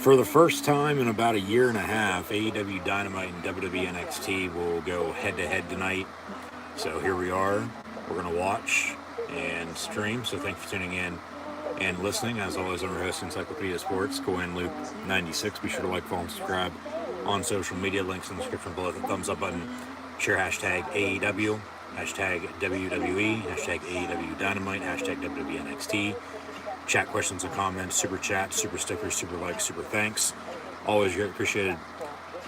For the first time in about a year and a half, AEW Dynamite and WWE NXT will go head-to-head tonight. So here we are. We're going to watch and stream. So thanks for tuning in and listening. As always, I'm your host, Encyclopedia Sports, CoinLoop96. Be sure to like, follow, and subscribe on social media. Links in the description below. The thumbs up button. Share hashtag AEW, hashtag WWE, hashtag AEW Dynamite, hashtag WWE NXT. Chat questions and comments, super chat, super stickers, super likes, super thanks. Always great appreciated,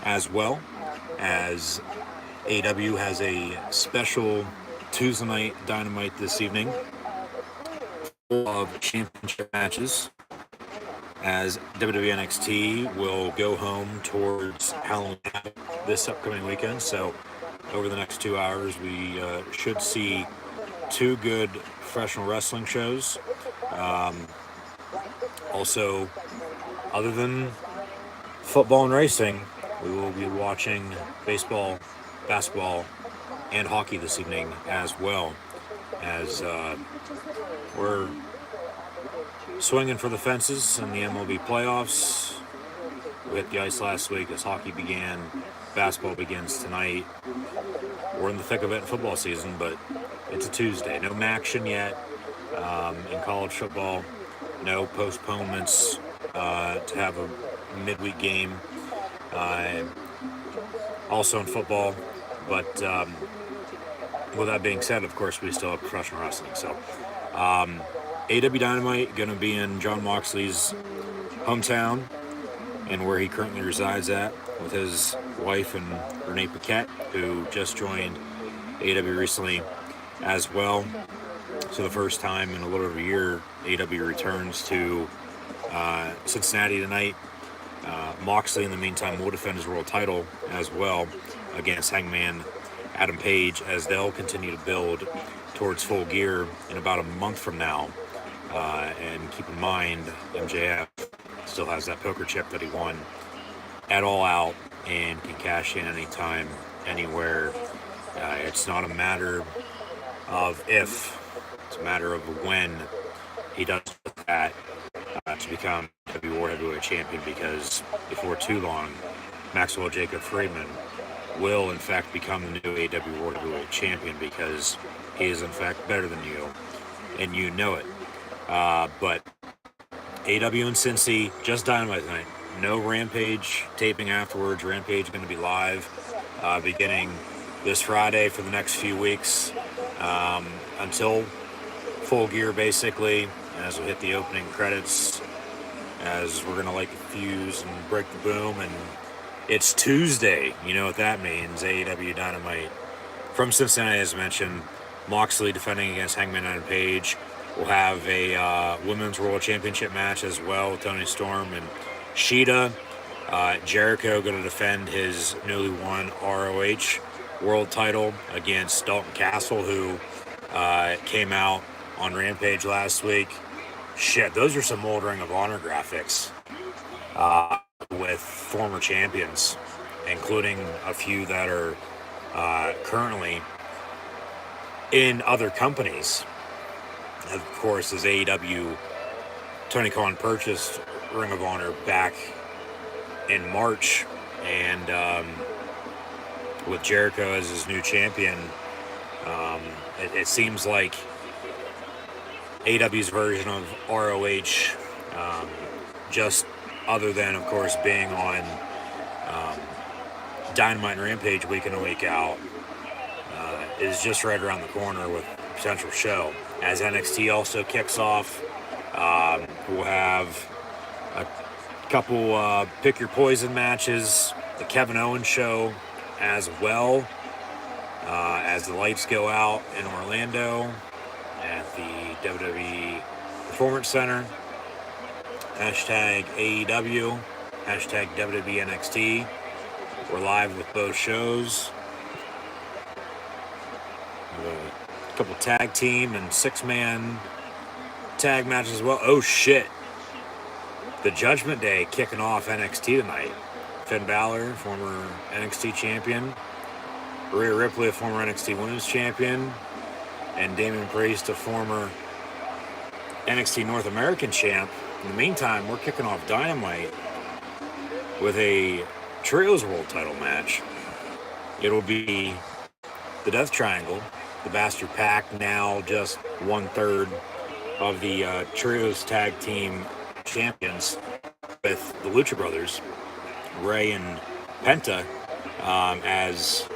as well as AEW has a special Tuesday night Dynamite this evening full of championship matches, as WWE NXT will go home towards Halloween this upcoming weekend. So over the next 2 hours, we should see two good professional wrestling shows. Also, other than football and racing, we will be watching baseball, basketball, and hockey this evening as well, as we're swinging for the fences in the MLB playoffs. We hit the ice last week as hockey began. Basketball begins tonight. We're in the thick of it in football season, but it's a Tuesday. No action yet in college football. No postponements to have a midweek game. Also in football. But with that being said, of course, we still have professional wrestling. So AEW Dynamite going to be in Jon Moxley's hometown and where he currently resides at with his wife and Renee Paquette, who just joined AEW recently as well. So the first time in a little over a year, AEW returns to Cincinnati tonight. Moxley, in the meantime, will defend his world title as well against Hangman Adam Page, as they'll continue to build towards Full Gear in about a month from now. And keep in mind, MJF still has that poker chip that he won at All Out and can cash in anytime, anywhere. It's not a matter of if, it's a matter of when he does that to become WWE World Heavyweight Champion, because before too long, Maxwell Jacob Friedman, will in fact become the new AEW World Heavyweight Champion because he is in fact better than you, and you know it. But AEW and Cincy, just Dynamite tonight. No Rampage taping afterwards. Rampage going to be live beginning this Friday for the next few weeks until Full Gear, basically, as we hit the opening credits, as we're going to light the fuse and break the boom. And it's Tuesday. You know what that means. AEW Dynamite from Cincinnati, as mentioned. Moxley defending against Hangman Adam Page. We'll have a Women's World Championship match as well with Toni Storm and Shida. Jericho going to defend his newly won ROH World title against Dalton Castle, who came out on Rampage last week. Shit, those are some old Ring of Honor graphics with former champions, including a few that are currently in other companies. Of course, as AEW, Tony Khan purchased Ring of Honor back in March, and with Jericho as his new champion, it seems like AEW's version of ROH, just other than, of course, being on Dynamite and Rampage week in and week out, is just right around the corner with a potential show. As NXT also kicks off, we'll have a couple pick your poison matches, the Kevin Owens show as well, as the lights go out in Orlando at the WWE Performance Center. Hashtag AEW, hashtag WWE NXT. We're live with both shows. A couple tag team and 6-man tag matches as well. Oh shit. The Judgment Day kicking off NXT tonight. Finn Balor, former NXT champion. Rhea Ripley, a former NXT Women's champion. And Damian Priest, a former NXT North American champ. In the meantime, we're kicking off Dynamite with a Trios World title match. It'll be the Death Triangle, the Bastard Pack, now just 1/3 of the Trios Tag Team champions, with the Lucha Brothers, Rey and Penta, as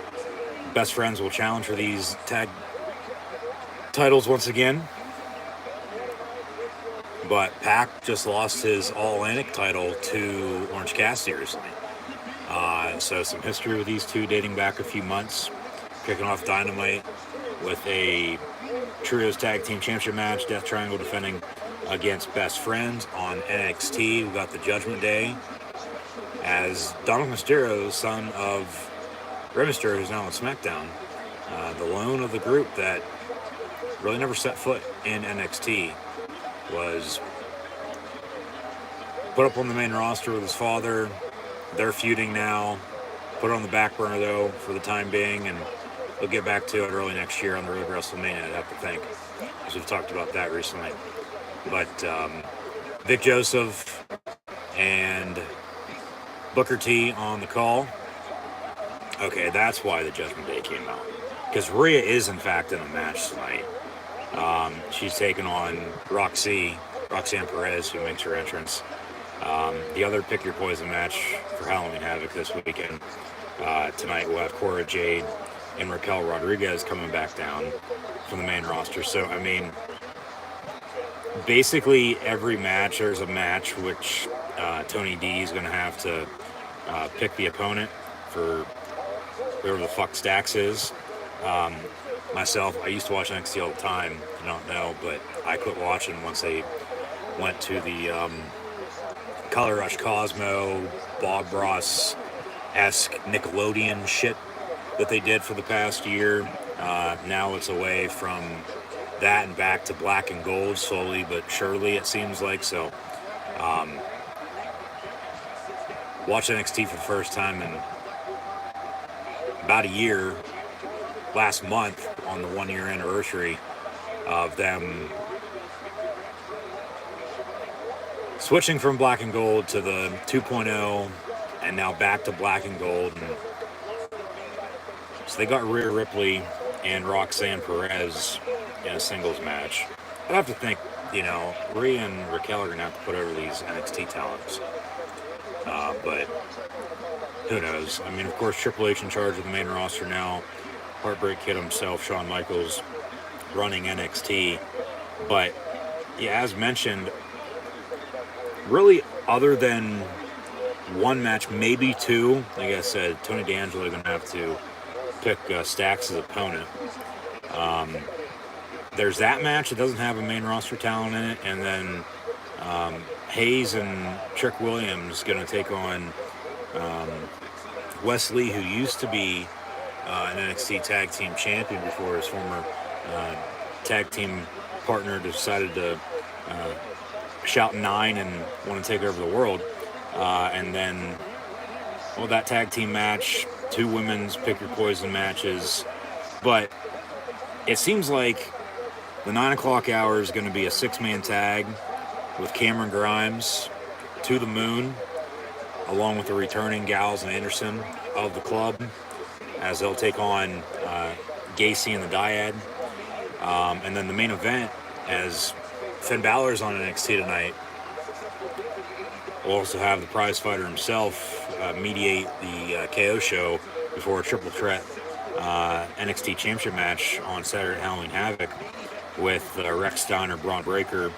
best friends will challenge for these tag titles once again. But Pac just lost his All-Atlantic title to Orange Cassidy recently. So some history with these two dating back a few months. Kicking off Dynamite with a Trios Tag Team Championship match. Death Triangle defending against Best Friends on NXT. We've got the Judgment Day as Dominic Mysterio, son of Rey Mysterio, who's now on SmackDown. The lone of the group that really never set foot in NXT, was put up on the main roster with his father. They're feuding now. Put it on the back burner, though, for the time being, and we'll get back to it early next year on the road to WrestleMania, I'd have to think, because we've talked about that recently. But Vic Joseph and Booker T on the call. Okay, that's why the Judgment Day came out. Because Rhea is, in fact, in a match tonight. She's taking on Roxanne Perez, who makes her entrance. The other Pick Your Poison match for Halloween Havoc this weekend. Tonight we'll have Cora Jade and Raquel Rodriguez coming back down from the main roster. So, I mean, basically every match, there's a match which Tony D is going to have to pick the opponent for whoever the fuck Stax is. Myself, I used to watch NXT all the time. I don't know, but I quit watching once they went to the Color Rush Cosmo, Bob Ross-esque Nickelodeon shit that they did for the past year. Now it's away from that and back to black and gold slowly but surely, it seems like. So, watch NXT for the first time in about a year, last month, on the 1-year anniversary of them switching from black and gold to the 2.0 and now back to black and gold. And so they got Rhea Ripley and Roxanne Perez in a singles match. I'd have to think, Rhea and Raquel are going to have to put over these NXT talents. But who knows? I mean, of course, Triple H in charge of the main roster now. Heartbreak Kid himself, Shawn Michaels, running NXT. But, yeah, as mentioned, really other than one match, maybe two, like I said, Tony D'Angelo going to have to pick Stax' opponent. There's that match. It doesn't have a main roster talent in it. And then Hayes and Trick Williams going to take on Wes Lee, who used to be an NXT Tag Team Champion before his former tag team partner decided to shout 9 and want to take over the world. And then, that tag team match, 2 women's pick your poison matches. But it seems like the 9 o'clock hour is going to be a 6-man tag with Cameron Grimes, To the Moon, along with the returning Gallows and Anderson of the club, as they'll take on Gacy and the Dyad. And then the main event, as Finn Balor's on NXT tonight, we'll also have the prize fighter himself mediate the KO show before a triple threat NXT Championship match on Saturday at Halloween Havoc with Rex Steiner, Braun Breaker,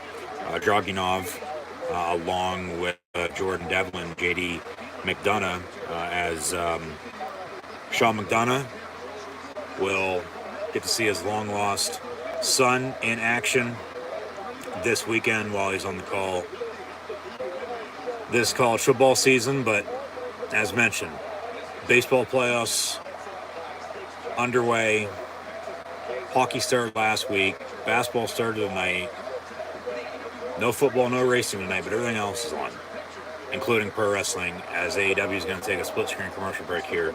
Dragunov, along with Jordan Devlin, JD McDonough, as Sean McDonough will get to see his long-lost son in action this weekend while he's on the call this college football season. But as mentioned, baseball playoffs underway. Hockey started last week. Basketball started tonight. No football, no racing tonight, but everything else is on, including pro wrestling, as AEW is going to take a split-screen commercial break here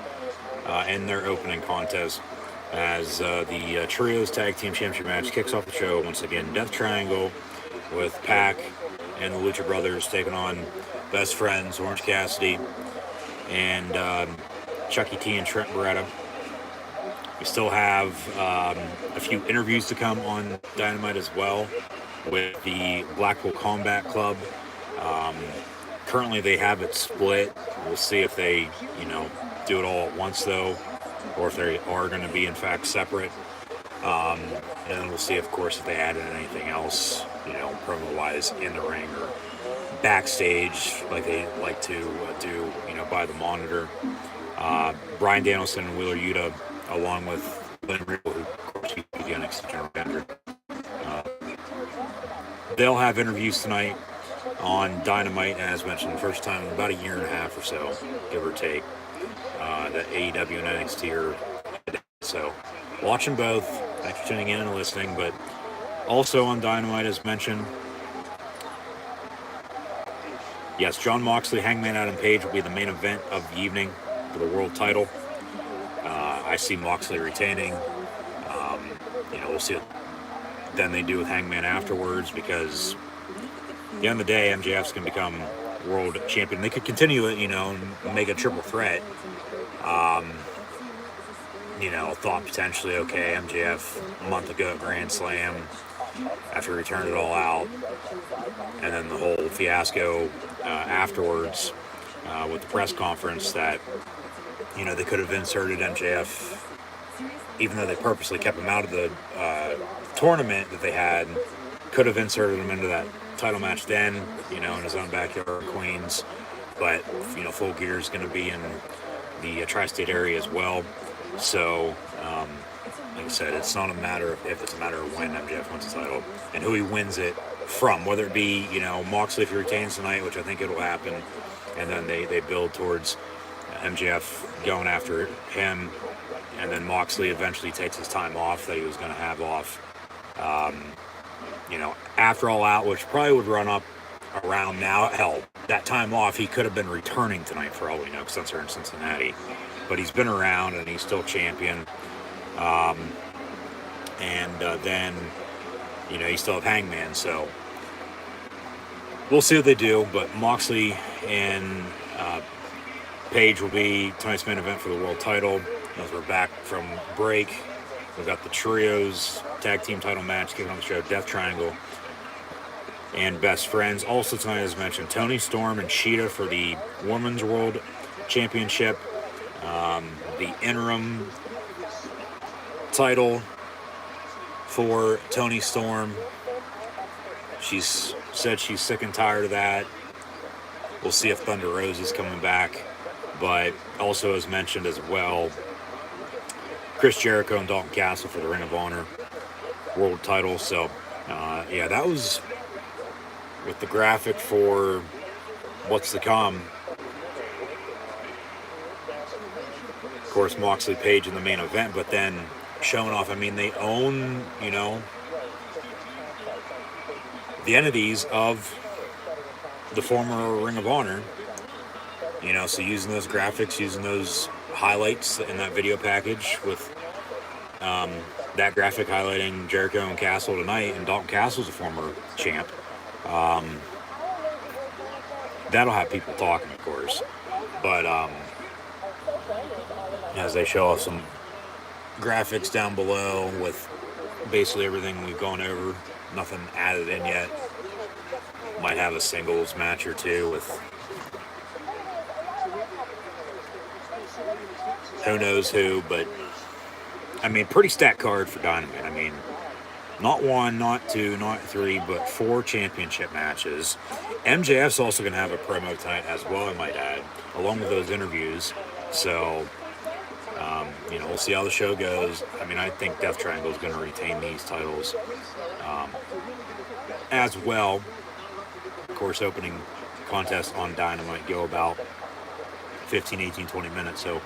in their opening contest as the Trios Tag Team Championship match kicks off the show. Once again, Death Triangle with Pac and the Lucha Brothers taking on Best Friends, Orange Cassidy, and Chucky T and Trent Beretta. We still have a few interviews to come on Dynamite as well with the Blackpool Combat Club. Currently they have it split. We'll see if they, do it all at once though, or if they are going to be in fact separate. And then we'll see, of course, if they added anything else, promo-wise in the ring or backstage like they like to do, by the monitor. Bryan Danielson and Wheeler Yuta, along with Glenn Riddle, who, of course, used to be the NXT General Manager. They'll have interviews tonight on Dynamite, as mentioned, the first time in about a year and a half or so, give or take, that AEW and NXT are. So, watching both. Thanks for tuning in and listening. But also on Dynamite, as mentioned, yes, Jon Moxley, Hangman Adam Page will be the main event of the evening for the world title. I see Moxley retaining. We'll see what then they do with Hangman afterwards, because at the end of the day, MJF's going to become world champion. They could continue it, and make a triple threat. Thought potentially, okay, MJF a month ago at Grand Slam after he turned it all out, and then the whole fiasco afterwards with the press conference that, they could have inserted MJF, even though they purposely kept him out of the tournament that they had, could have inserted him into that title match then, in his own backyard, Queens. But, Full Gear is going to be in the tri-state area as well. So, like I said, it's not a matter of if, it's a matter of when MJF wins the title and who he wins it from, whether it be, Moxley if he retains tonight, which I think it'll happen, and then they build towards MJF going after him, and then Moxley eventually takes his time off that he was going to have off, after All Out, which probably would run up around now. Hell, that time off, he could have been returning tonight for all we know, since they're in Cincinnati. But he's been around, and he's still champion. Then, you still have Hangman, so we'll see what they do. But Moxley and Paige will be tonight's main event for the world title. As we're back from break, we've got the trios tag team title match kicking on the show, Death Triangle and Best Friends. Also tonight, as mentioned, Toni Storm and Sheeta for the Women's World Championship. The interim title for Toni Storm. She's said she's sick and tired of that. We'll see if Thunder Rose is coming back. But also, as mentioned as well, Chris Jericho and Dalton Castle for the Ring of Honor World title. So, yeah, that was with the graphic for what's to come. Of course, Moxley, Page in the main event, but then showing off, I mean, they own, you know, the entities of the former Ring of Honor, you know, so using those graphics, using those highlights in that video package with that graphic highlighting Jericho and Castle tonight, and Dalton Castle's a former champ, that'll have people talking, of course, but as they show off some graphics down below with basically everything we've gone over, nothing added in yet. Might have a singles match or two with who knows who, but I mean, pretty stacked card for Dynamite. I mean, not 1, not 2, not 3, but 4 championship matches. MJF's also going to have a promo tonight as well, I might add, along with those interviews. So, you know, we'll see how the show goes. I mean, I think Death Triangle is going to retain these titles as well. Of course, opening contest on Dynamite go about 15, 18, 20 minutes. So,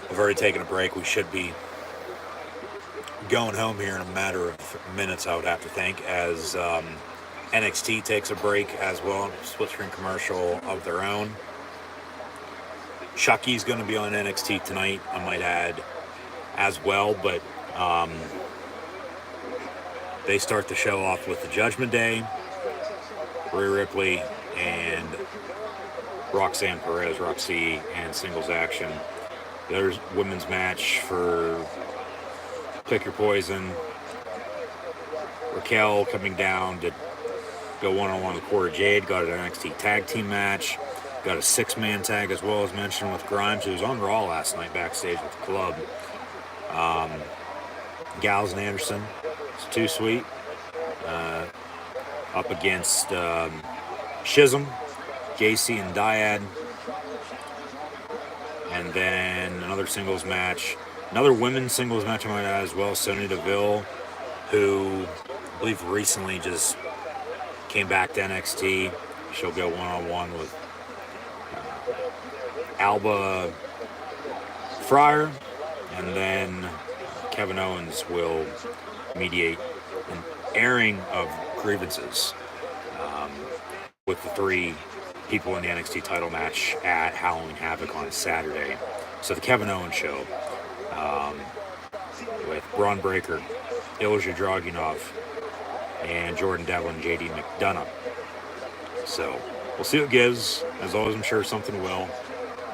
we've already taken a break. We should be going home here in a matter of minutes, I would have to think, as NXT takes a break as well. Split screen commercial of their own. Chucky's going to be on NXT tonight, I might add, as well. But they start the show off with the Judgment Day, Rhea Ripley and Roxanne Perez, Roxy, and singles action. There's women's match for Pick Your Poison. Raquel coming down to go one-on-one with Cora Jade. Got an NXT tag team match. Got a 6-man tag as well, as mentioned, with Grimes, who was on Raw last night backstage with the club. Gallows and Anderson. It's too sweet. Up against Schism, JC and Dyad. And then another singles match. Another women's singles match I might add as well. Sonya Deville, who I believe recently just came back to NXT. She'll go one-on-one with Alba Fryer, and then Kevin Owens will mediate an airing of grievances with the 3 people in the NXT title match at Halloween Havoc on Saturday. So the Kevin Owens show with Braun Breaker, Ilja Dragunov, and Jordan Devlin, JD McDonough. So we'll see what it gives. As always, I'm sure something will.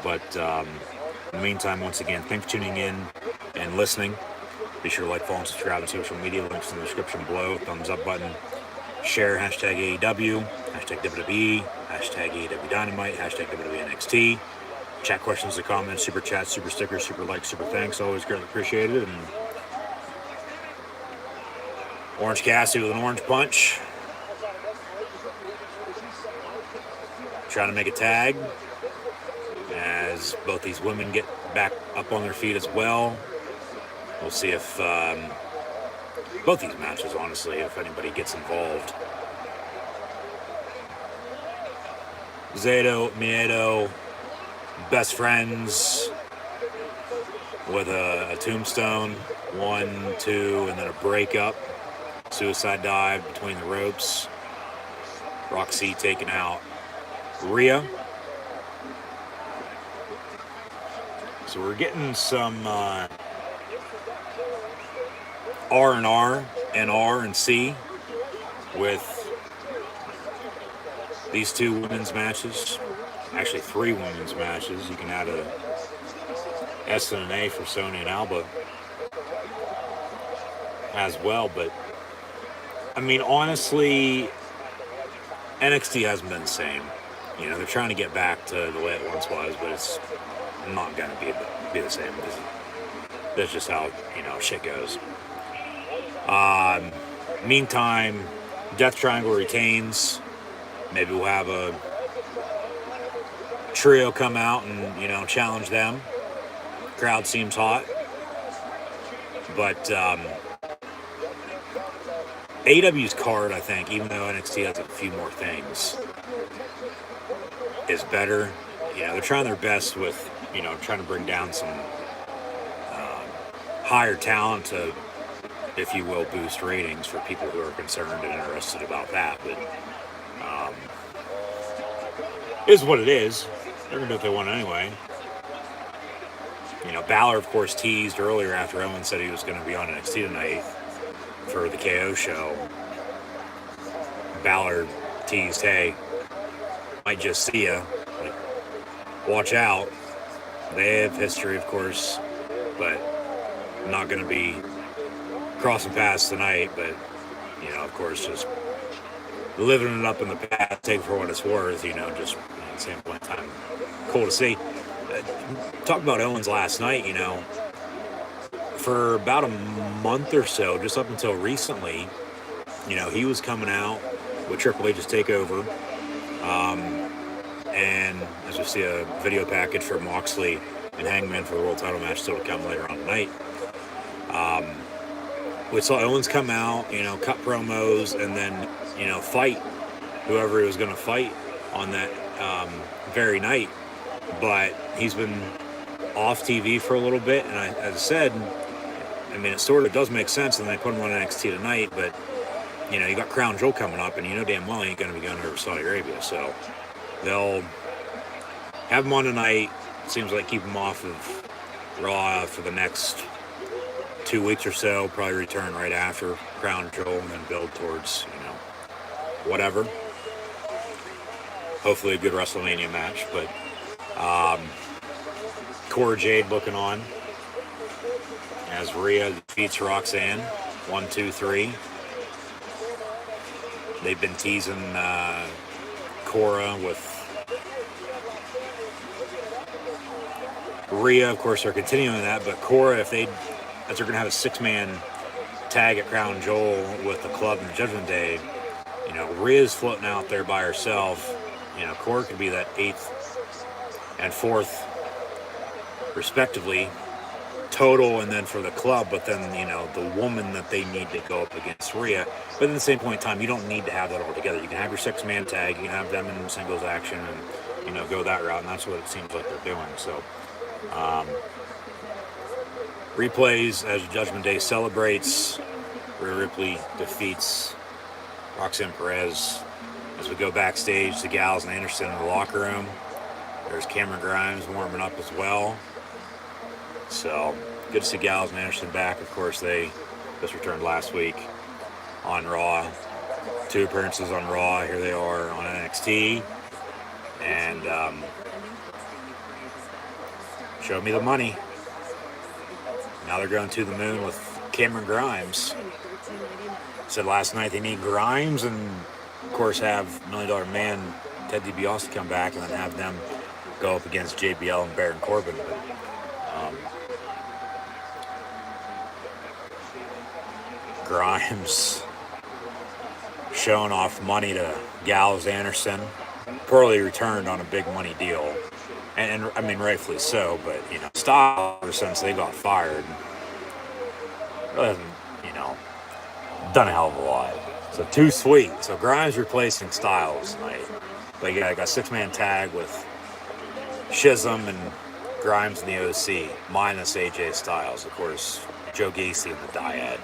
But in the meantime, once again, thanks for tuning in and listening. Be sure to like, follow, and subscribe on social media. Links in the description below. Thumbs up button. Share hashtag AEW, hashtag WWE, hashtag AEW Dynamite, hashtag WWE NXT. Chat questions or comments, super chats, super stickers, super likes, super thanks. Always greatly appreciated. And Orange Cassidy with an orange punch. Trying to make a tag as both these women get back up on their feet as well. We'll see if both these matches, honestly, if anybody gets involved. Zato, Miedo, Best Friends with a tombstone, 1, 2, and then a breakup. Suicide dive between the ropes. Roxy taking out Rhea. So we're getting some R&R and R and C with these 2 women's matches actually 3 women's matches. You can add a S and an A for Sonya and Alba as well. But I mean, honestly, NXT hasn't been the same. You know, they're trying to get back to the way it once was, but it's not going to be the same because that's just how, you know, shit goes. Meantime, Death Triangle retains. Maybe we'll have a trio come out and, you know, challenge them. Crowd seems hot. But AEW's card, I think, even though NXT has a few more things, is better. You know, they're trying their best with, you know, trying to bring down some higher talent to, if you will, boost ratings for people who are concerned and interested about that. But it is what it is. They're going to do what they want anyway. You know, Balor, of course, teased earlier after Owen said he was going to be on NXT tonight for the KO show. Balor teased, hey, might just see ya. Like, watch out. They have history, of course, but not going to be crossing paths tonight. But, you know, of course, just living it up in the past, take for what it's worth, you know, just at the same point in time. Cool to see. Talk about Owens last night, you know, for about a month or so, just up until recently, you know, he was coming out with Triple H's takeover. And as we see a video package for Moxley and Hangman for the world title match still to come later on tonight. We saw Owens come out, you know, cut promos, and then, you know, fight whoever he was going to fight on that very night. But he's been off TV for a little bit, and as I said, I mean, it sort of does make sense, and they put him on NXT tonight, but, you know, you got Crown Jewel coming up, and you know damn well he ain't going to be going over to Saudi Arabia, so they'll have him on tonight. Seems like keep him off of Raw for the next 2 weeks or so, probably return right after Crown Jewel, and then build towards, you know, whatever. Hopefully a good WrestleMania match, but Cora Jade looking on as Rhea defeats Roxanne. 1, 2, 3. They've been teasing Cora with Rhea. Of course, they're continuing that, but Cora, as they're going to have a 6-man tag at Crown Jewel with the club and the Judgment Day, you know, Rhea's floating out there by herself. You know, Cora could be that 8th and 4th, respectively, total, and then for the club, but then, you know, the woman that they need to go up against Rhea. But at the same point in time, you don't need to have that all together. You can have your 6-man tag, you can have them in singles action, and, you know, go that route, and that's what it seems like they're doing. So, replays as Judgment Day celebrates. Rhea Ripley defeats Roxanne Perez. As we go backstage to Gallows and Anderson in the locker room, there's Cameron Grimes warming up as well. So, good to see Gallows and Anderson back. Of course, they just returned last week on Raw. 2 appearances on Raw. Here they are on NXT. And showed me the money. Now they're going to the moon with Cameron Grimes. Said last night they need Grimes and, of course, have $1 Million Man Ted DiBiase come back and then have them go up against JBL and Baron Corbin. But, Grimes showing off money to Gallows Anderson. Poorly returned on a big money deal. And I mean, rightfully so, but, you know, Styles, ever since they got fired, really hasn't, you know, done a hell of a lot. So, too sweet. So, Grimes replacing Styles tonight. But, yeah, I got a 6-man tag with Shizm and Grimes in the OC, minus AJ Styles, of course, Joe Gacy in the dyad.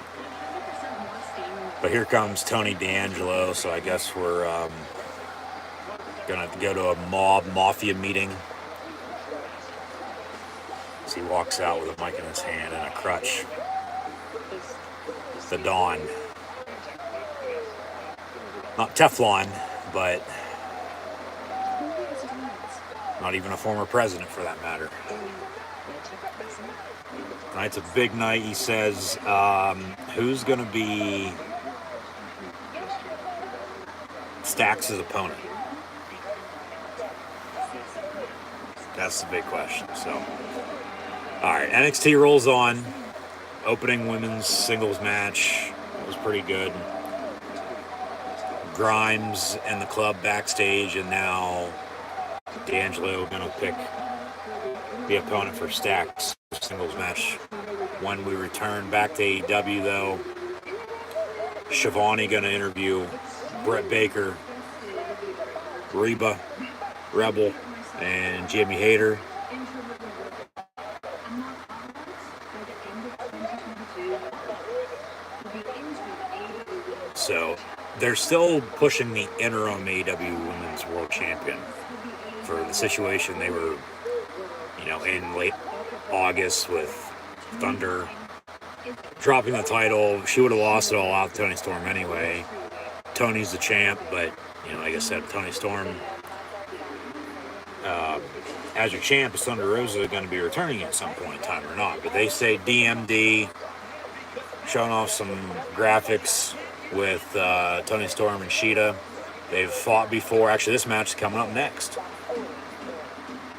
But here comes Tony D'Angelo, so I guess we're going to go to a mafia meeting. As he walks out with a mic in his hand and a crutch. The Dawn. Not Teflon, but Not even a former president, for that matter. Tonight's a big night, he says. Who's going to be Stax' opponent? That's the big question. So, all right, NXT rolls on. Opening women's singles match. It was pretty good. Grimes and the club backstage, and now D'Angelo going to pick the opponent for Stax' singles match. When we return back to AEW, though, Shivani going to interview Britt Baker, Reba, Rebel, and Jamie Hayter. So they're still pushing the interim AEW Women's World Champion for the situation they were, in late August with Thunder dropping the title. She would have lost it all out to Toni Storm anyway. Tony's the champ, but, like I said, Toni Storm, as your champ, is Thunder Rosa going to be returning at some point in time or not? But they say DMD, showing off some graphics with Toni Storm and Shida. They've fought before. Actually, this match is coming up next.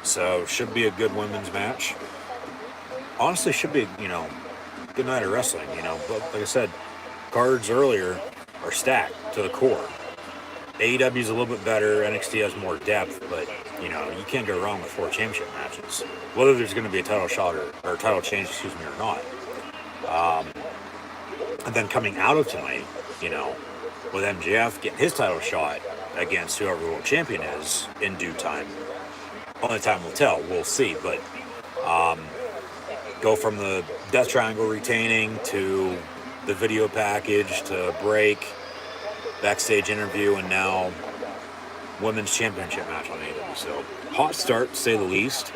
So, should be a good women's match. Honestly, should be, good night of wrestling, But like I said, cards earlier are stacked to the core. AEW's a little bit better. NXT has more depth, but, you can't go wrong with 4 championship matches. Whether there's going to be a title shot or title change, or not. And then coming out of tonight, with MJF getting his title shot against whoever the world champion is in due time. Only time will tell. We'll see. But go from the Death Triangle retaining to the video package to break, backstage interview, and now women's championship match on AEW. So hot start, to say the least.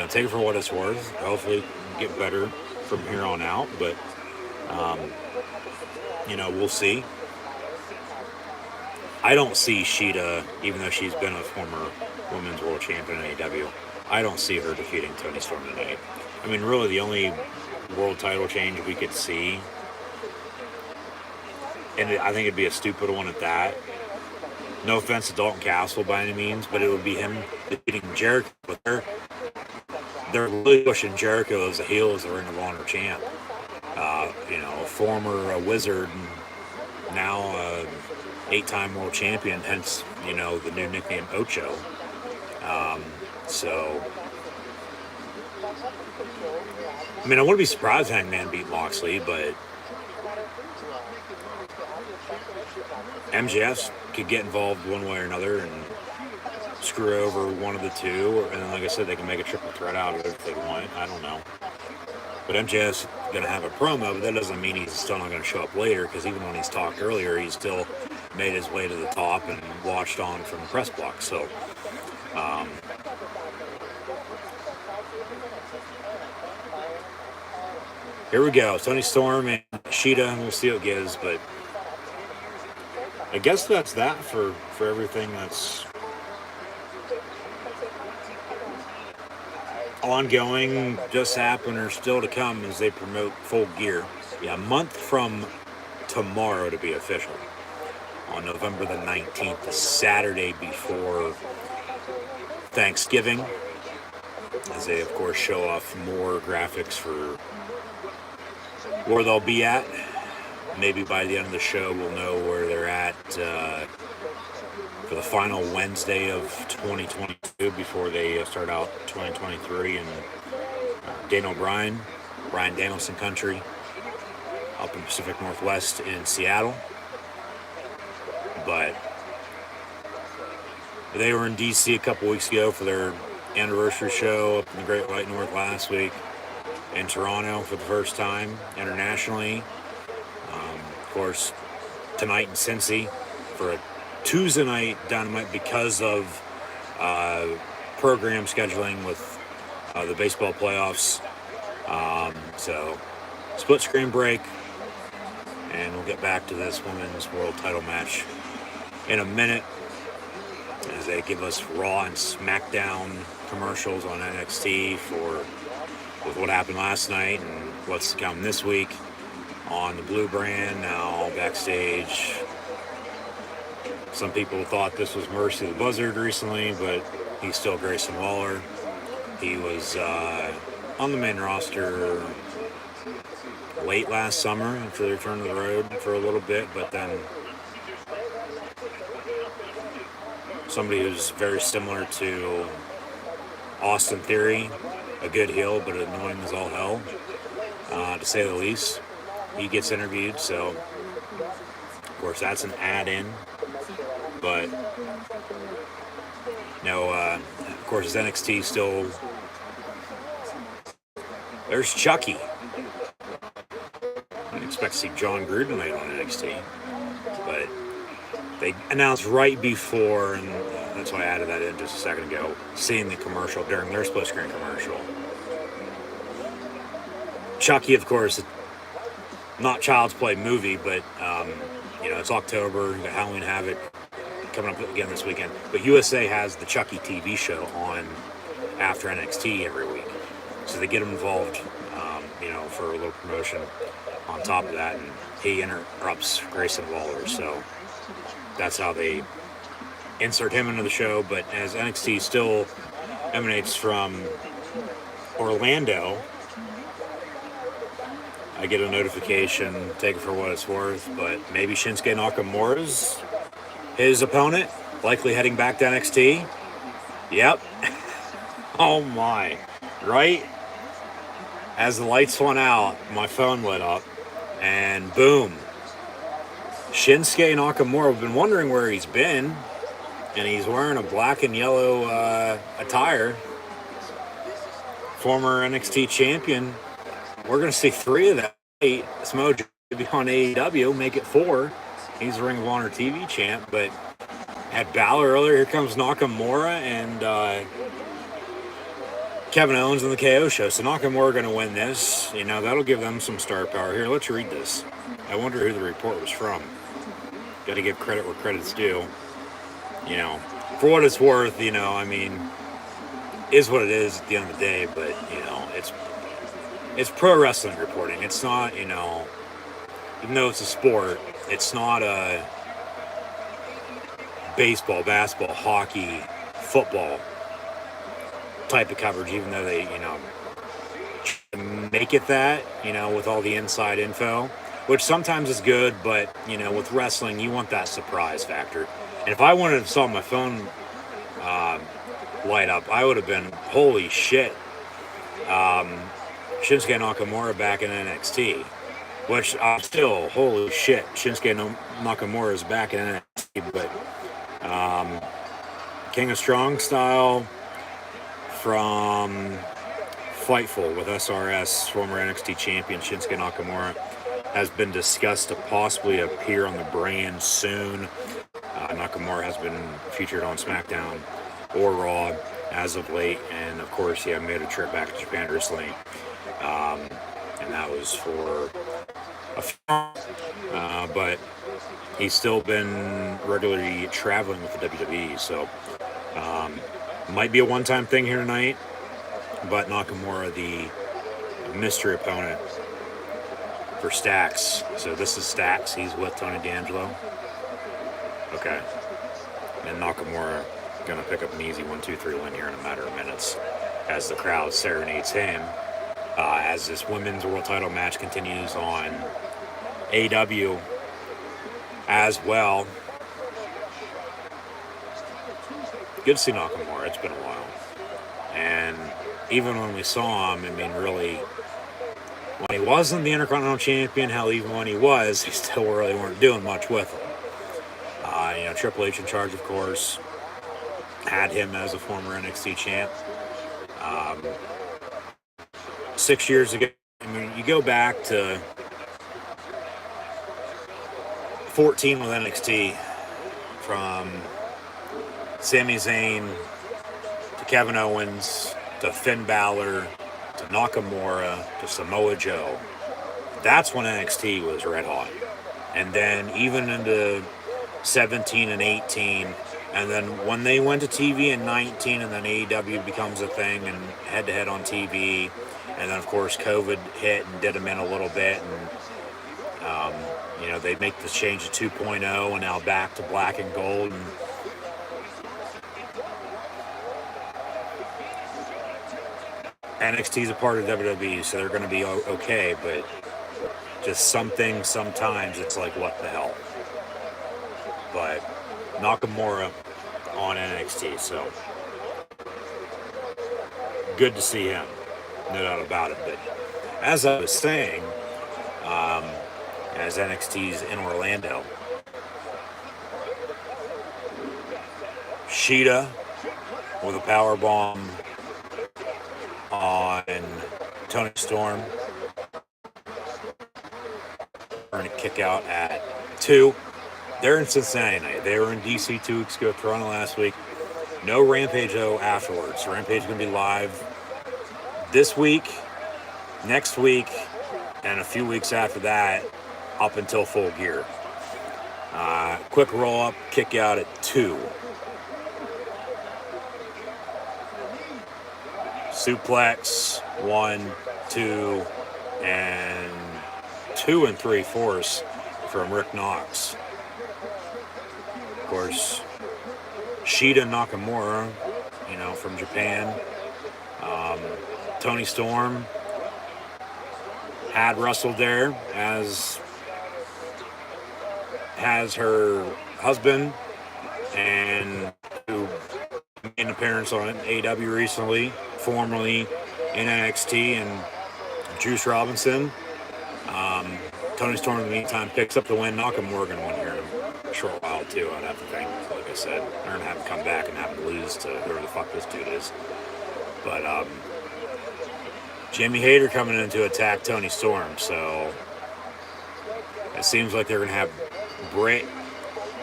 Take it for what it's worth. Hopefully get better from here on out. But, we'll see. I don't see Shida, even though she's been a former women's world champion in AEW, I don't see her defeating Toni Storm tonight. I mean, really, the only world title change we could see, and I think it'd be a stupid one at that. No offense to Dalton Castle by any means, but it would be him defeating Jericho. But they're really pushing Jericho as a heel, as the Ring of Honor champ. A former wizard, now 8-time world champion, hence, the new nickname Ocho. I wouldn't be surprised if Hangman beat Moxley, but MJF could get involved one way or another and screw over one of the two. And then, like I said, they can make a triple threat out of it if they want. I don't know. But MJF's going to have a promo, but that doesn't mean he's still not going to show up later, because even when he's talked earlier, he's still made his way to the top and watched on from the press box. So, here we go. Toni Storm and Shida. We'll see what it gives, but I guess that's that for everything that's ongoing, just happened, or still to come as they promote Full Gear. Yeah, a month from tomorrow to be official. On November the 19th, the Saturday before Thanksgiving, as they, of course, show off more graphics for where they'll be at. Maybe by the end of the show, we'll know where they're at for the final Wednesday of 2022 before they start out 2023 in Daniel Bryan, Bryan Danielson country, up in Pacific Northwest in Seattle. But they were in DC a couple weeks ago for their anniversary show up in the Great White North last week, in Toronto for the first time internationally. Of course, tonight in Cincy for a Tuesday night Dynamite because of program scheduling with the baseball playoffs. So, split screen break, and we'll get back to this women's world title match in a minute. as they give us Raw and SmackDown commercials on NXT with what happened last night and what's to come this week on the Blue brand. Now backstage, some people thought this was Mercy the Buzzard recently, but he's still Grayson Waller. He was on the main roster late last summer after they returned to the road for a little bit, but then somebody who's very similar to Austin Theory, a good heel, but annoying as all hell, to say the least. He gets interviewed, so of course that's an add-in, but no, of course NXT still. There's Chucky. I didn't expect to see John Gruden tonight on NXT, but they announced right before, and that's why I added that in just a second ago, seeing the commercial during their split screen commercial. Chucky, of course, not Child's Play movie, but it's October. You got Halloween Havoc coming up again this weekend. But USA has the Chucky TV show on after NXT every week, so they get him involved, for a little promotion on top of that, and he interrupts Grayson Waller, so that's how they insert him into the show. But as NXT still emanates from Orlando, I get a notification, take it for what it's worth, but maybe Shinsuke Nakamura's his opponent, likely heading back to NXT. Yep. Oh my. Right? As the lights went out, my phone lit up, and boom. Shinsuke Nakamura. I've been wondering where he's been, and he's wearing a black and yellow attire. Former NXT champion. We're going to see 3 of that. Samoa Joe will be on AEW, make it 4. He's the Ring of Honor TV champ, but at Balor earlier, here comes Nakamura and Kevin Owens on the KO show. So Nakamura going to win this. That'll give them some star power. Here, let's read this. I wonder who the report was from. Got to give credit where credit's due. For what it's worth, is what it is at the end of the day, but, it's pro wrestling reporting. It's not, even though it's a sport, it's not a baseball, basketball, hockey, football type of coverage, even though they, make it that, with all the inside info, which sometimes is good, but, with wrestling, you want that surprise factor. And if I wanted to saw my phone light up, I would have been, holy shit, Shinsuke Nakamura back in NXT, which I'm still, holy shit, Shinsuke Nakamura is back in NXT, but King of Strong Style from Fightful with SRS, former NXT champion Shinsuke Nakamura, has been discussed to possibly appear on the brand soon. Nakamura has been featured on SmackDown or Raw as of late, and of course, he made a trip back to Japan recently. And that was for a film, but he's still been regularly traveling with the WWE, so might be a one-time thing here tonight, but Nakamura, the mystery opponent for Stax. So this is Stax. He's with Tony D'Angelo. Okay. And Nakamura going to pick up an easy 1-2-3 win here in a matter of minutes as the crowd serenades him. As this women's world title match continues on AEW as well. Good to see Nakamura. It's been a while. And even when we saw him, really, when he wasn't the Intercontinental Champion, hell, even when he was, he still really weren't doing much with him. Triple H in charge, of course, had him as a former NXT champ. 6 years ago, you go back to 14 with NXT, from Sami Zayn to Kevin Owens to Finn Balor to Nakamura to Samoa Joe. That's when NXT was red hot. And then even into 17 and 18, And then when they went to TV in 19, and then AEW becomes a thing and head-to-head on TV, and then of course COVID hit and did them in a little bit, and they make the change to 2.0 and now back to black and gold. And NXT is a part of WWE, so they're going to be okay, but just sometimes it's like, what the hell? But Nakamura on NXT, so good to see him, no doubt about it. But as I was saying, as NXT's in Orlando, Sheeta with a power bomb on Tony Storm, and a kick out at 2. They're in Cincinnati tonight. They were in DC 2 weeks ago, Toronto last week. No Rampage though afterwards. Rampage is going to be live this week, next week, and a few weeks after that, up until Full Gear. Quick roll up, kick out at 2. Suplex, 1, 2, and 2 3/4 from Rick Knox. Of course, Shida Nakamura, from Japan. Tony Storm had wrestled there, as has her husband, and who made an appearance on AEW recently, formerly in NXT, and Juice Robinson. Tony Storm, in the meantime, picks up the win. Nakamura going to win here in a short while, too, I'd have to think. Like I said, they're going to have him come back and have him lose to whoever the fuck this dude is. But Jamie Hayter coming in to attack Tony Storm, so it seems like they're going to have Britt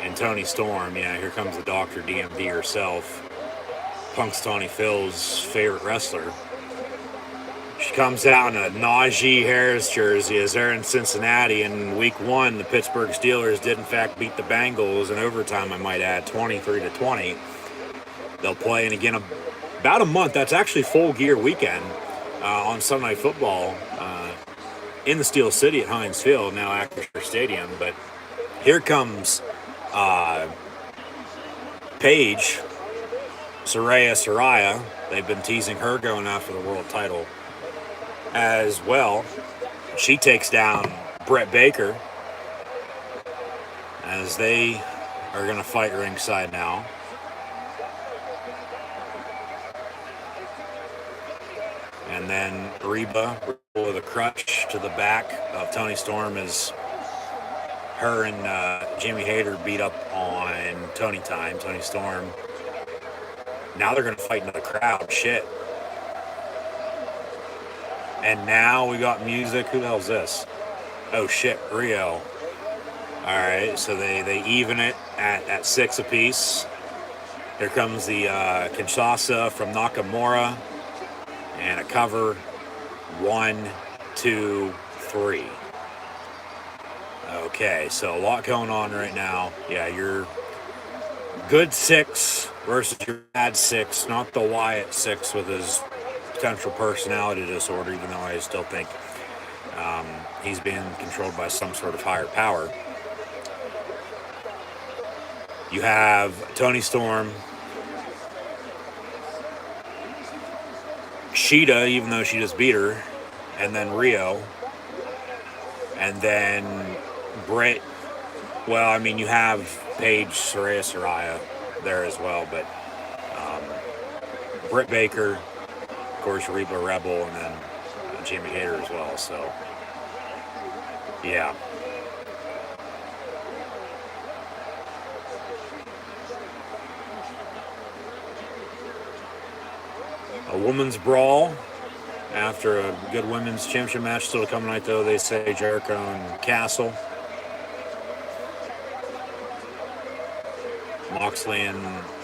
and Tony Storm. Yeah, here comes the Dr. DMD herself, Punxsutawney Phil's favorite wrestler. She comes out in a Najee Harris jersey as they're in Cincinnati. In week 1, the Pittsburgh Steelers did in fact beat the Bengals in overtime, I might add, 23-20. They'll play in again about a month. That's actually Full Gear weekend on Sunday Night Football in the Steel City at Heinz Field, now Acrisure Stadium. But here comes Paige, Saraya. They've been teasing her going after the world title as well. She takes down Britt Baker as they are going to fight ringside now. And then Reba with a crutch to the back of Tony Storm as her and Jamie Hayter beat up on Tony Storm. Now they're going to fight in the crowd. Shit. And now we got music. Who the hell's this? Oh shit, Rio. Alright, so they even it at 6 apiece. Here comes the Kinshasa from Nakamura. And a cover. 1, 2, 3. Okay, so a lot going on right now. Yeah, your good 6 versus your bad 6. Not the Wyatt 6 with his potential personality disorder, even though I still think he's being controlled by some sort of higher power. You have Tony Storm, Sheeta, even though she just beat her, and then Rio, and then Britt. Well, I mean, you have Paige Saraya there as well, but Britt Baker, of course, Reba Rebel, and then Jamie Hayter as well. So, yeah. A women's brawl after a good women's championship match still to come tonight, though. They say Jericho and Castle. Moxley and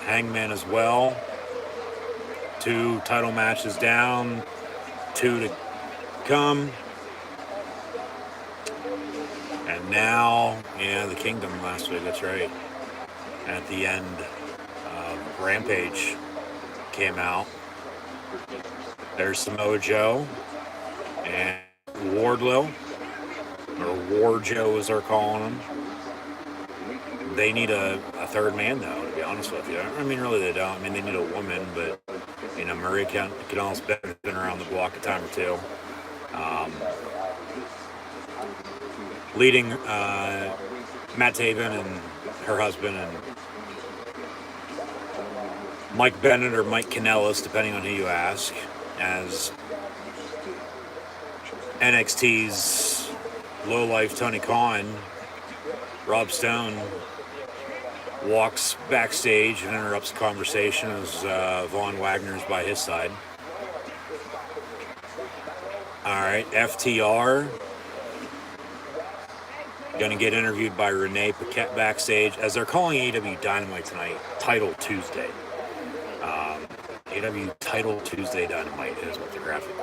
Hangman as well. 2 title matches down, 2 to come. And now, yeah, the Kingdom last week, that's right. At the end Rampage came out. There's Samoa Joe and Wardlow, or War Joe as they're calling him. They need a third man, though, to be honest with you. I mean, really, they don't. I mean, they need a woman, but, you know, Maria Kanellis has been around the block a time or two. Leading Matt Taven and her husband and Mike Bennett or Mike Kanellis, depending on who you ask, as NXT's lowlife Tony Khan. Rob Stone walks backstage and interrupts the conversation as Von Wagner's by his side. All right, FTR going to get interviewed by Renee Paquette backstage as they're calling AEW Dynamite tonight Title Tuesday. AEW Title Tuesday Dynamite is what the graphic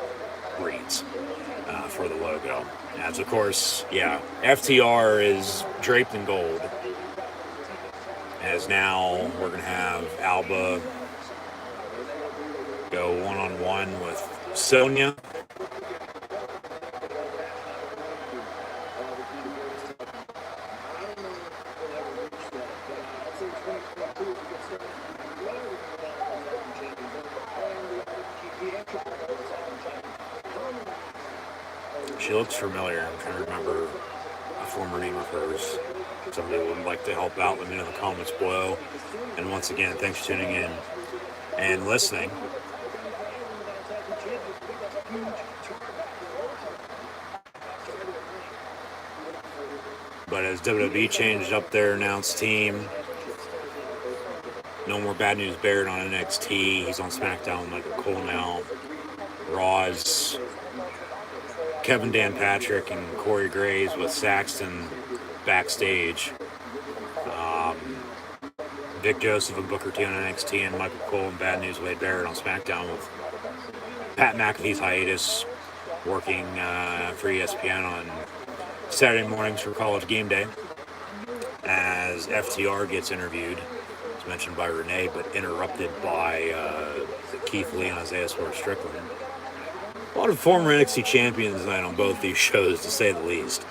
reads for the logo. As of course, yeah, FTR is draped in gold. As now we're going to have Alba go one-on-one with Sonya. She looks familiar. I'm trying to remember a former name of hers. Somebody would like to help out, let me know in the comments below. And once again, thanks for tuning in and listening. But as WWE changed up their announced team, no more Bad News Barrett on NXT. He's on SmackDown with Michael Cole now. Raw's Kevin Dan Patrick and Corey Graves with Saxton backstage. Vic Joseph and Booker T on NXT, and Michael Cole and Bad News Wade Barrett on SmackDown with Pat McAfee's hiatus, working for ESPN on Saturday mornings for College Game Day. As FTR gets interviewed, as mentioned by Renee, but interrupted by Keith Lee and Isaiah Strickland. A lot of former NXT champions tonight on both these shows, to say the least.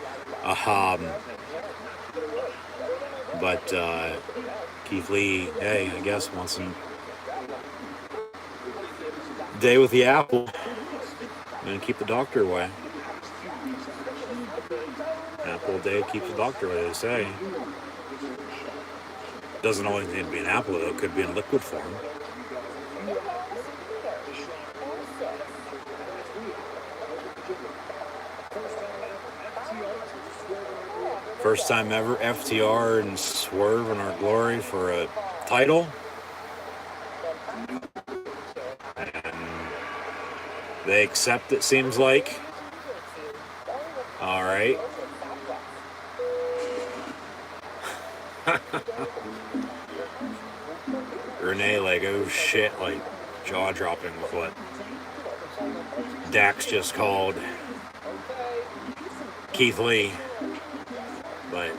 But Keith Lee, hey, I guess wants some day with the apple. And keep the doctor away. Apple a day keeps the doctor away, they say. Doesn't always need to be an apple, though. It could be in liquid form. First time ever, FTR and Swerve in our glory for a title. And they accept, it seems like. All right. Renee, like, oh shit, like, jaw-dropping with what Dax just called Keith Lee. But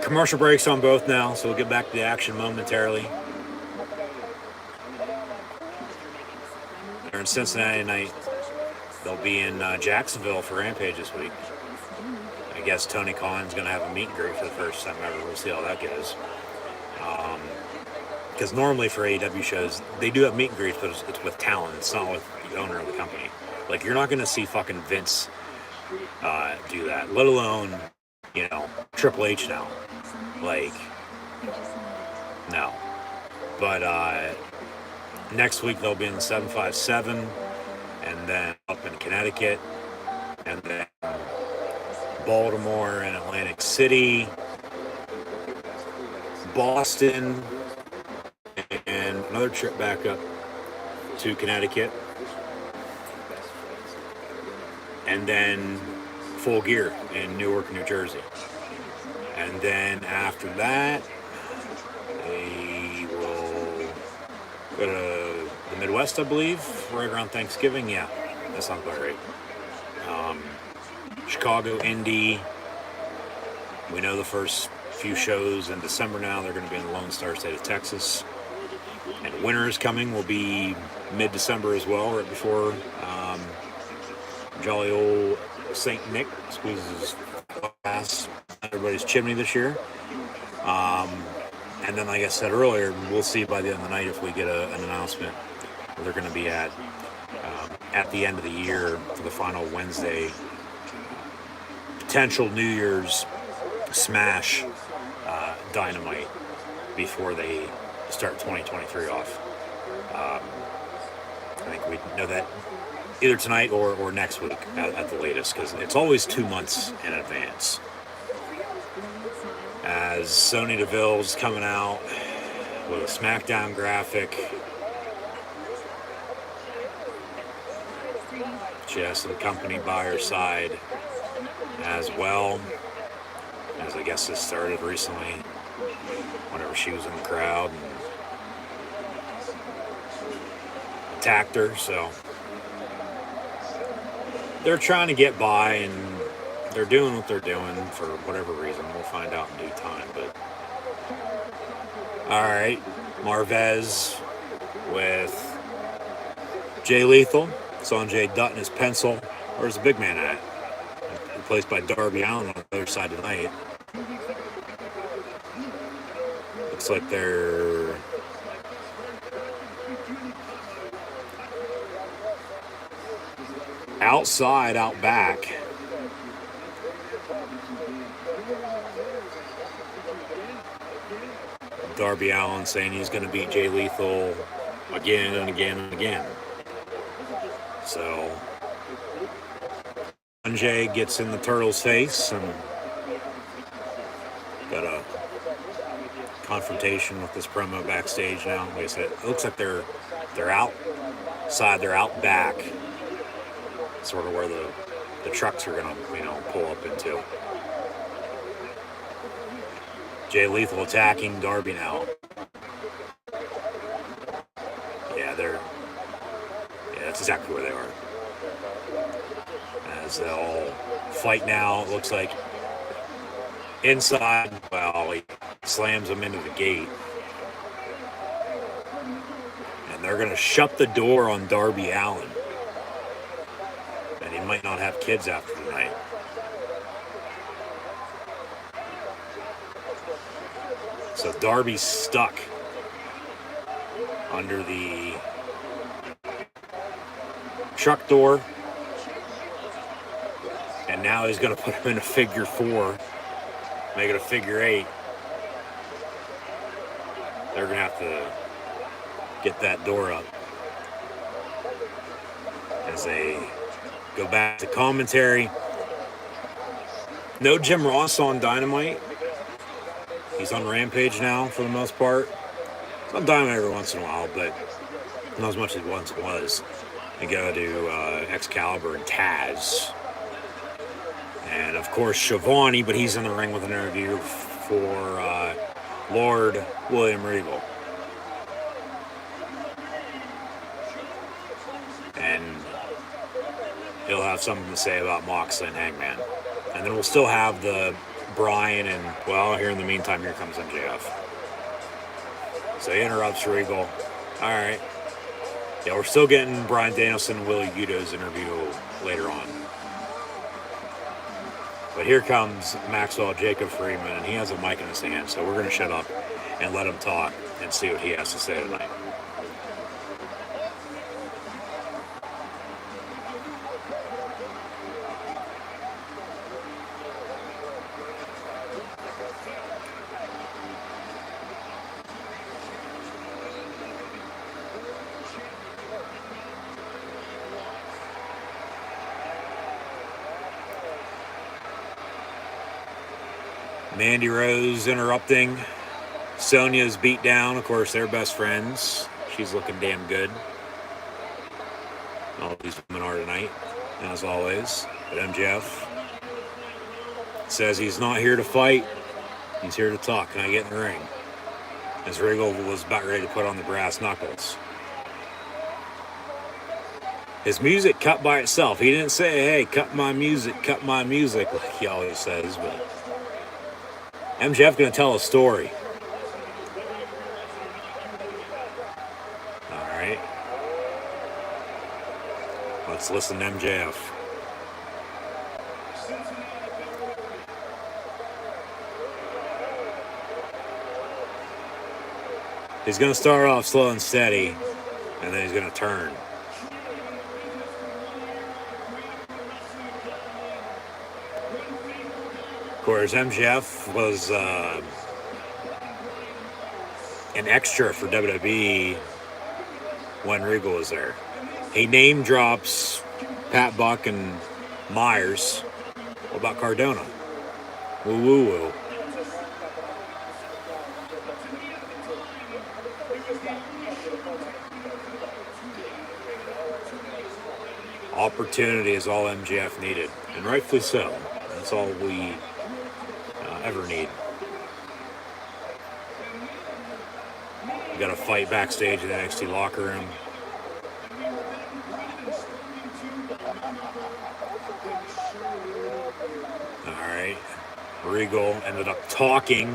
commercial breaks on both now, so we'll get back to the action momentarily. They're in Cincinnati tonight. They'll be in Jacksonville for Rampage this week. I guess Tony Khan's going to have a meet and greet for the first time ever. We'll see how that goes. Because normally for AEW shows, they do have meet and greets, but it's with talent. It's not with the owner of the company. Like, you're not going to see fucking Vince do that, let alone, you know, Triple H now. Like, no. But next week they'll be in the 757, and then up in Connecticut, and then Baltimore and Atlantic City, Boston, and another trip back up to Connecticut. And then Full Gear in Newark, New Jersey. And then after that, they will go to the Midwest, I believe, right around Thanksgiving. Yeah, that sounds about right. Chicago, Indy. We know the first few shows in December now. They're going to be in the Lone Star State of Texas. And Winter is coming. Will be mid-December as well, right before jolly old St. Nick squeezes past everybody's chimney this year. And then, like I said earlier, we'll see by the end of the night if we get an announcement where they're going to be at the end of the year for the final Wednesday potential New Year's Smash Dynamite before they start 2023 off. I think we know that either tonight or next week at the latest, because it's always 2 months in advance. As Sonya Deville's coming out with a SmackDown graphic. She has some company by her side as well, as I guess this started recently whenever she was in the crowd and attacked her. So they're trying to get by, and they're doing what they're doing for whatever reason. We'll find out in due time. But all right, Marvez with Jay Lethal. Sanjay Dutt in his pencil. Where's the big man at? Replaced by Darby Allin on the other side tonight. Looks like they're outside, out back. Darby Allin saying he's going to beat Jay Lethal again and again and again. So Sanjay gets in the Turtle's face and got a confrontation with this promo backstage now. Like I said, it looks like they're outside, they're out back, sort of where the trucks are gonna pull up into. Jay Lethal attacking Darby now. That's exactly where they are. As they'll fight now, it looks like inside. Well, he slams them into the gate. And they're going to shut the door on Darby Allin. And he might not have kids after tonight. So Darby's stuck under the truck door, and now he's going to put him in a figure 4, make it a figure 8. They're going to have to get that door up as they go back to commentary. No Jim Ross on Dynamite. He's on Rampage now for the most part. He's on Dynamite every once in a while, but not as much as it once was. They go to Excalibur and Taz. And, of course, Shivani, but he's in the ring with an interview for Lord William Regal. And he'll have something to say about Moxley and Hangman. And then we'll still have the Bryan and, well, here in the meantime, here comes MJF. So he interrupts Regal. All right. Yeah, we're still getting Bryan Danielson and Willie Udo's interview later on. But here comes Maxwell Jacob Freeman, and he has a mic in his hand, so we're going to shut up and let him talk and see what he has to say tonight. Mandy Rose interrupting. Sonya's beat down. Of course, they're best friends. She's looking damn good. All these women are tonight, as always. But MJF says he's not here to fight. He's here to talk. Can I get in the ring? As Regal was about ready to put on the brass knuckles. His music cut by itself. He didn't say, hey, cut my music, like he always says, but MJF going to tell a story. All right. Let's listen to MJF. He's going to start off slow and steady, and then he's going to turn. Of course, MJF was an extra for WWE when Regal was there. He name drops Pat Buck and Myers. What about Cardona? Woo woo woo. Opportunity is all MJF needed, and rightfully so. That's all we ever need. We got a fight backstage in the NXT locker room. Alright. Regal ended up talking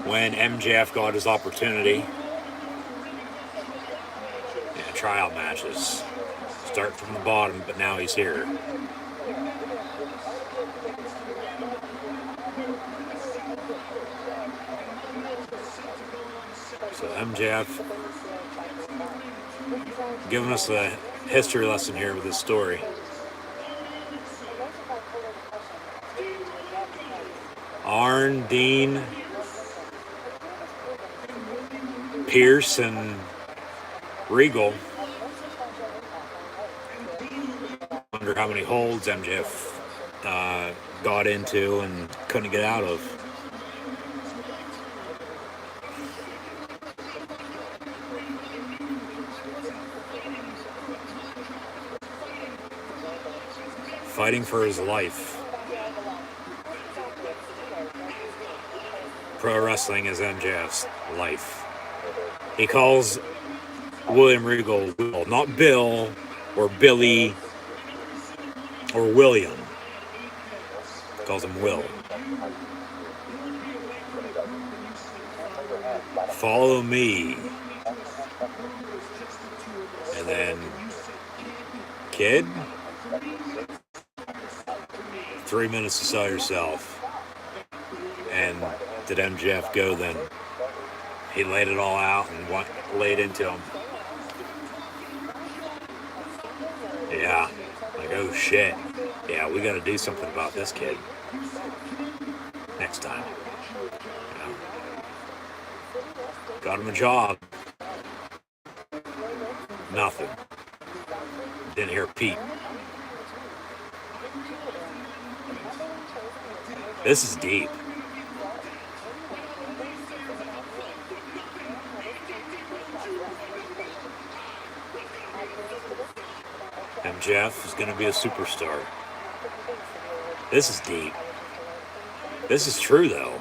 when MJF got his opportunity. Yeah, tryout matches. Start from the bottom, but now he's here. So MJF giving us a history lesson here with this story. Arn, Dean, Pierce, and Regal. Wonder how many holds MJF got into and couldn't get out of. Fighting for his life. Pro wrestling is MJF's life. He calls William Regal Will, not Bill or Billy or William. He calls him Will. Follow me. And then, kid, 3 minutes to sell yourself. And did MJF go then? He laid it all out and laid into him. Yeah, like, oh shit. Yeah, we got to do something about this kid. Next time. Yeah. Got him a job. Nothing. Didn't hear a peep. This is deep. MJF is going to be a superstar. This is deep. This is true, though.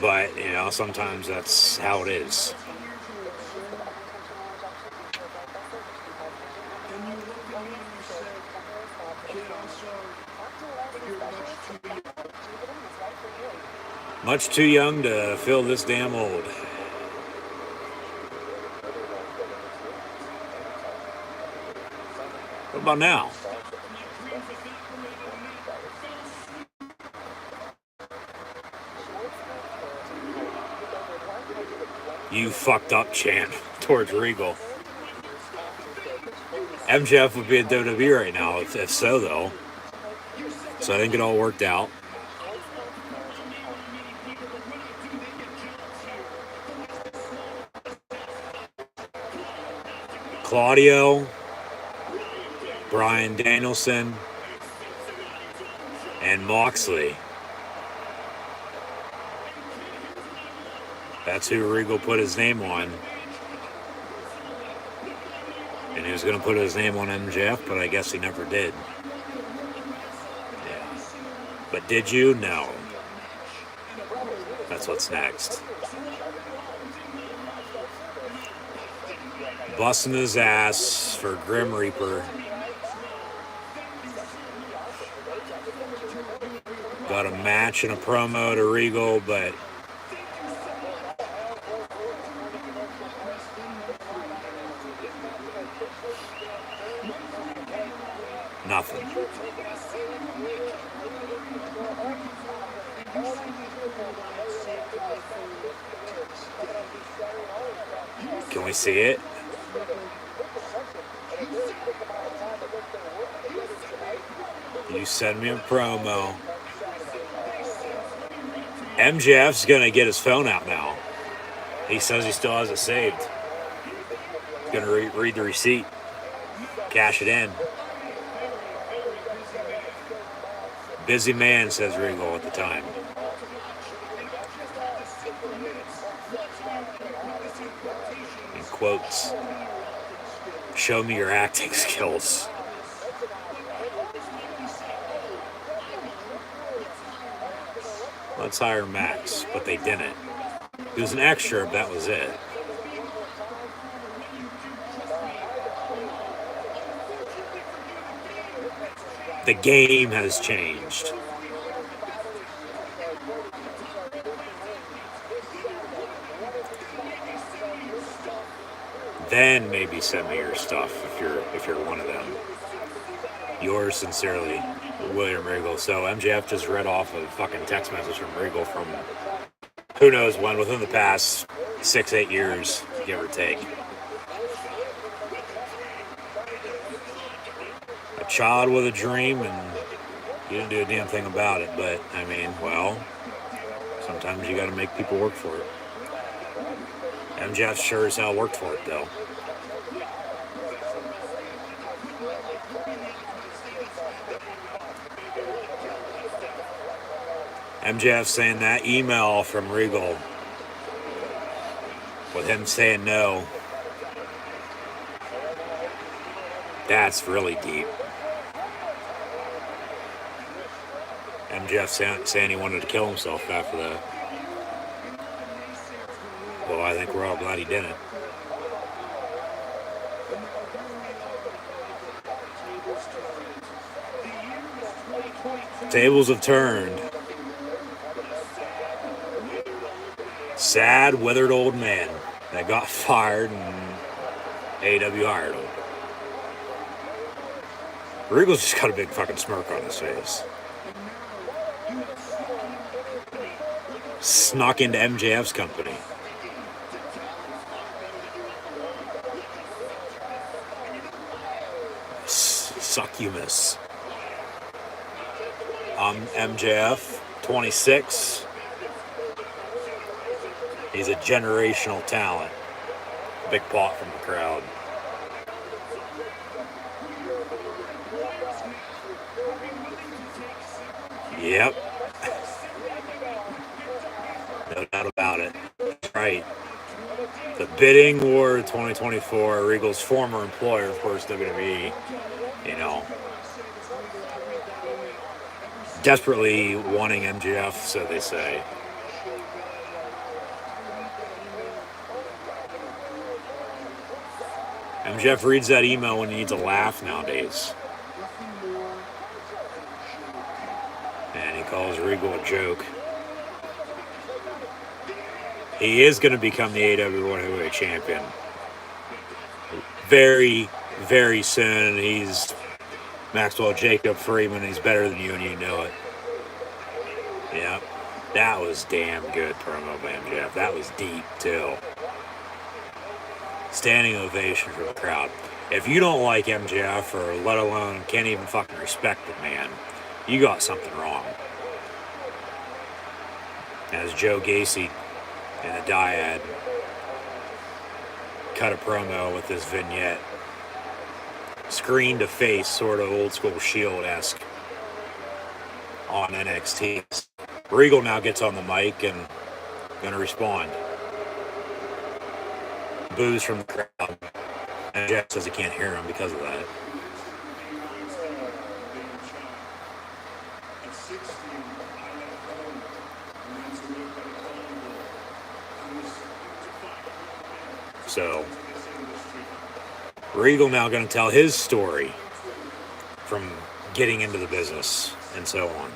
But, you know, sometimes that's how it is. Much too young to feel this damn old. What about now? You fucked up chant towards Regal. MJF would be in WWE right now, if so, though. So I think it all worked out. Claudio, Bryan Danielson, and Moxley. That's who Regal put his name on. And he was going to put his name on MJF, but I guess he never did. Yeah. But did you? No. That's what's next. Busting his ass for Grim Reaper. Got a match and a promo to Regal, but nothing. Can we see it? You send me a promo. MJF's going to get his phone out now. He says he still has it saved. He's going to read the receipt. Cash it in. Busy man, says Regal at the time. In quotes. Show me your acting skills. Let's hire Max, but they didn't. He was an extra, but that was it. The game has changed. Then maybe send me your stuff if you're one of them. Yours sincerely, William Regal. So MJF just read off a fucking text message from Regal from who knows when, within the past 6-8 years, give or take. A child with a dream, and you didn't do a damn thing about it. But I mean, well, sometimes you got to make people work for it. MJF sure as hell worked for it, though. MJF saying that email from Regal with him saying no, that's really deep. MJF saying he wanted to kill himself after that. Well, I think we're all glad he didn't. Tables have turned. Sad, withered old man that got fired and AEW hired him. Regal's just got a big fucking smirk on his face. Snuck into MJF's company. Succubus. MJF, 26. He's a generational talent. Big pop from the crowd. Yep. No doubt about it. That's right. The bidding war 2024, Regal's former employer, of course, WWE, you know, desperately wanting MJF, so they say. MJF reads that email when he needs a laugh nowadays. And he calls Regal a joke. He is going to become the AEW World Heavyweight Champion. Very, very soon. He's Maxwell Jacob Freeman. He's better than you and you know it. Yep. That was damn good promo by MJF. That was deep, too. Standing ovation for the crowd. If you don't like MJF, or let alone can't even fucking respect it, man, you got something wrong. As Joe Gacy in a dyad cut a promo with this vignette. Screen to face, sort of old school Shield-esque on NXT. Regal now gets on the mic and gonna respond. Boos from the crowd. And Jack says he can't hear him because of that. So, Regal now going to tell his story from getting into the business and so on.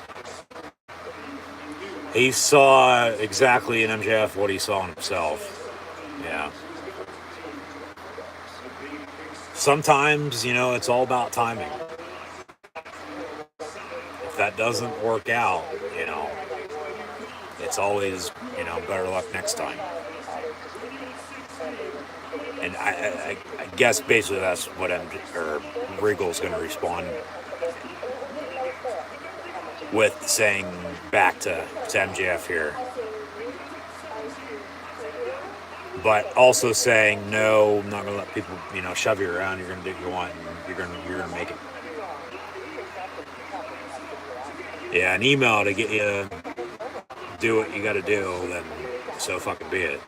He saw exactly in MJF what he saw in himself. Yeah. Sometimes, it's all about timing. If that doesn't work out, it's always, better luck next time. And I guess basically that's what Regal's going to respond with, saying back to MJF here. But also saying, no, I'm not going to let people, shove you around. You're going to do what you want, and you're going to make it. Yeah, an email to get you to do what you got to do, then so fucking be it.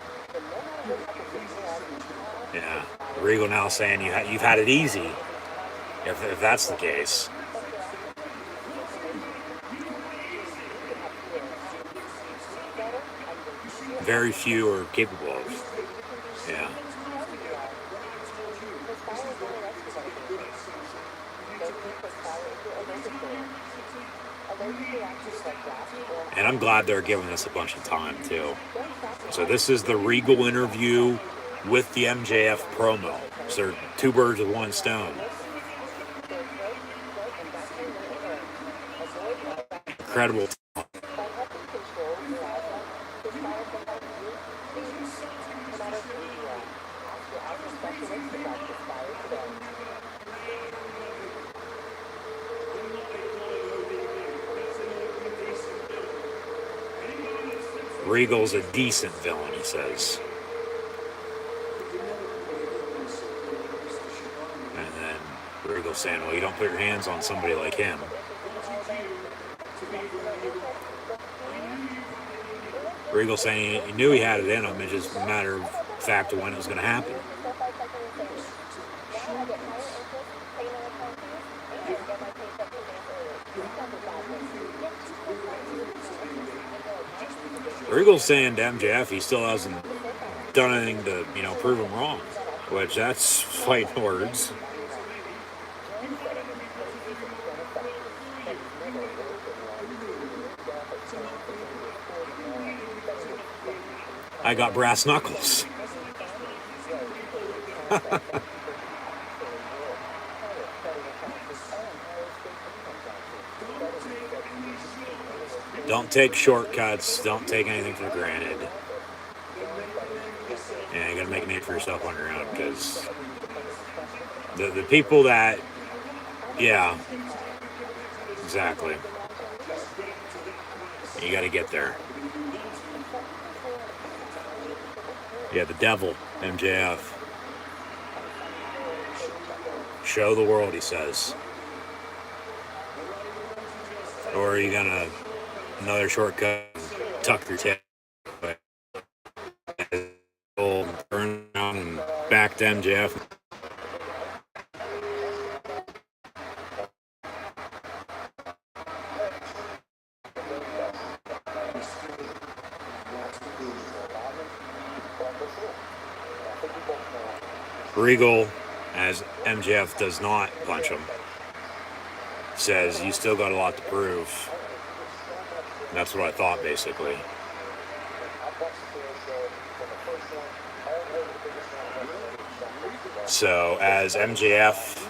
Yeah, Regal now saying you've had it easy, if that's the case. Very few are capable of. Yeah. And I'm glad they're giving us a bunch of time, too. So this is the Regal interview with the MJF promo. So they're two birds with one stone. Incredible. Regal's a decent villain, he says. And then Regal's saying, well, you don't put your hands on somebody like him. Regal saying he knew he had it in him. It's just a matter of fact of when it was going to happen. Regal's saying to MJF he still hasn't done anything to, prove him wrong, which that's fighting words. I got brass knuckles. Don't take shortcuts. Don't take anything for granted. Yeah, you gotta make a name for yourself on your own, because the people that, yeah, exactly. You gotta get there. Yeah, the devil, MJF. Show the world, he says. Or are you gonna another shortcut, tuck your tail, turn around and back to MJF? Regal, as MJF does not punch him, says, you still got a lot to prove. And that's what I thought, basically. So, as MJF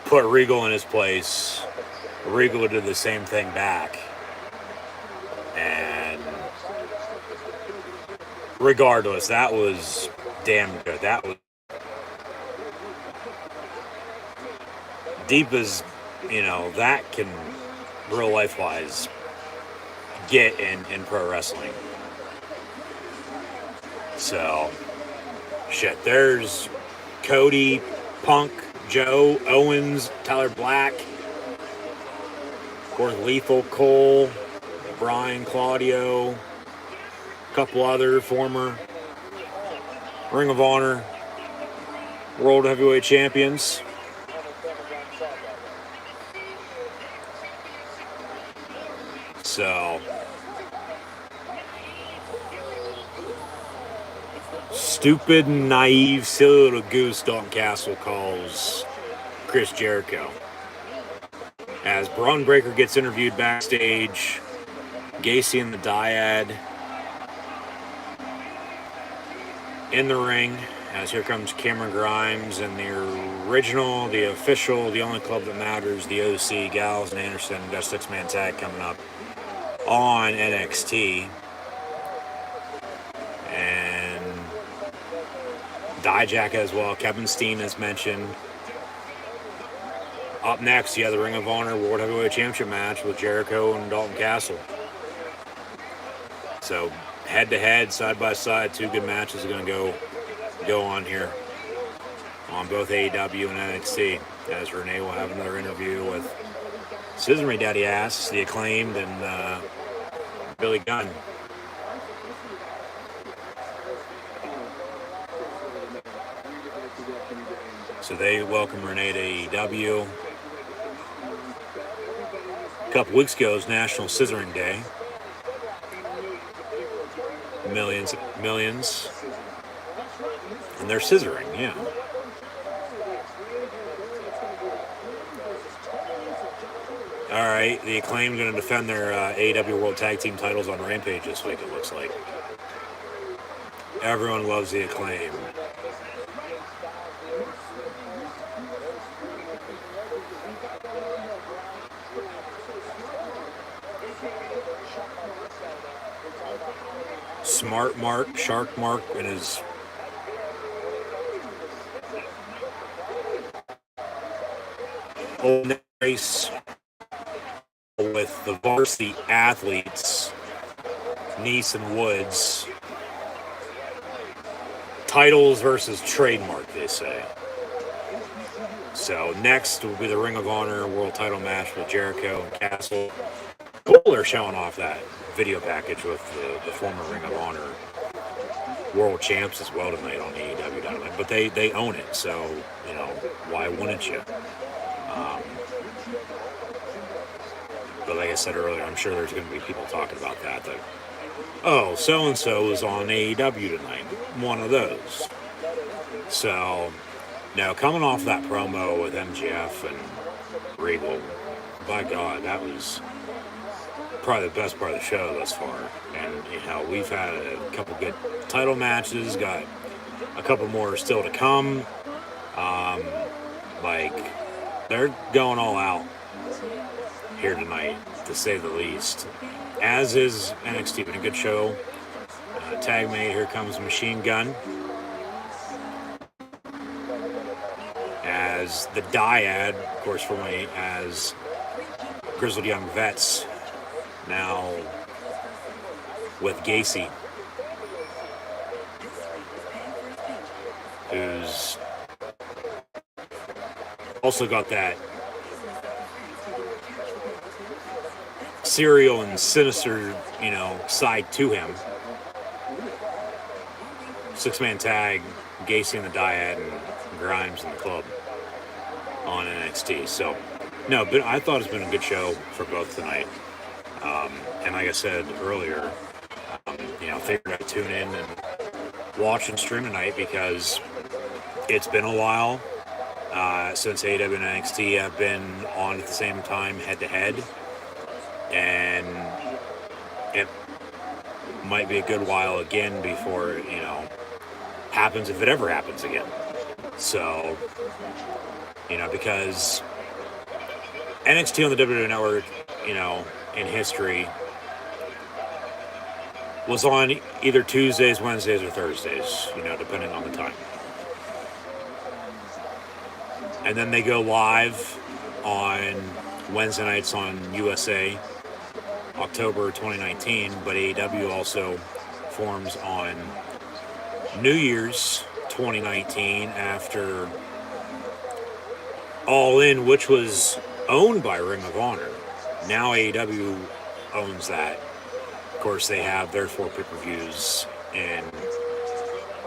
put Regal in his place, Regal did the same thing back. And regardless, that was damn good. That was deep as, that can, real life wise, get in pro wrestling. So, shit, there's Cody, Punk, Joe, Owens, Tyler Black, of course, Lethal, Cole, Brian, Claudio, a couple other former Ring of Honor World Heavyweight Champions. So, stupid, naive, silly little goose Dalton Castle calls Chris Jericho. As Braun Breaker gets interviewed backstage, Gacy and the Dyad in the ring, as here comes Cameron Grimes and the original, the official, the only club that matters, the OC, Gallows and Anderson, got a 6-man tag coming up on NXT. And Dijak as well, Kevin Steen as mentioned. Up next, you have the Ring of Honor World Heavyweight Championship match with Jericho and Dalton Castle. So head-to-head, side-by-side, two good matches are going to go on here on both AEW and NXT, as Renee will have another interview with Scissory Daddy Ass, the Acclaimed, and Billy Gunn. So they welcome Renee to AEW. A couple weeks ago was National Scissoring Day. Millions. And they're scissoring, yeah. All right, the Acclaimed going to defend their AEW World Tag Team titles on Rampage this week, it looks like. Everyone loves the Acclaimed. Shark Mark, and his old race with the varsity athletes, Nice and Woods. Titles versus trademark, they say. So next will be the Ring of Honor World Title match with Jericho and Castle. Cool, they're showing off that video package with the former Ring of Honor World Champs as well tonight on AEW Dynamite. But they own it, so, you know, why wouldn't you? But like I said earlier, I'm sure there's going to be people talking about that. Oh, so-and-so is on AEW tonight. One of those. So, now coming off that promo with MJF and Regal, by God, that was probably the best part of the show thus far. And, you know, we've had a couple good title matches, got a couple more still to come. They're going all out here tonight, to say the least. As is NXT, been a good show. Tag mate, here comes Machine Gun. As the Dyad, of course, formerly as Grizzled Young Vets, now with Gacy, who's also got that serial and sinister, you know, side to him. 6-man tag, Gacy and the Dyad and Grimes in the club on NXT. So, no, but I thought it's been a good show for both tonight. And like I said earlier, you know, figured I'd tune in and watch and stream tonight because it's been a while since AEW and NXT have been on at the same time head-to-head. And it might be a good while again before, you know, happens, if it ever happens again. So, you know, because NXT on the WWE Network, you know, in history was on either Tuesdays, Wednesdays, or Thursdays, you know, depending on the time. And then they go live on Wednesday nights on USA, October 2019, but AEW also forms on New Year's 2019 after All In, which was owned by Ring of Honor. Now AEW owns that. Of course, they have their 4 pay-per-views in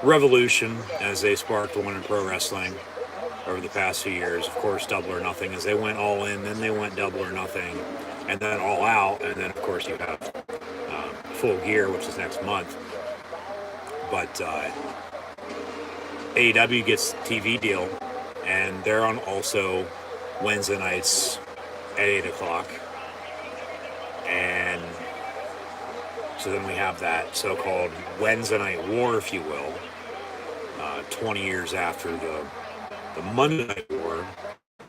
Revolution, as they sparked one in pro wrestling over the past few years. Of course, Double or Nothing, as they went All In, then they went Double or Nothing, and then All Out, and then, of course, you have Full Gear, which is next month. But AEW gets TV deal, and they're on also Wednesday nights at 8 o'clock. And So then we have that so-called Wednesday Night War, if you will, 20 years after the Monday Night War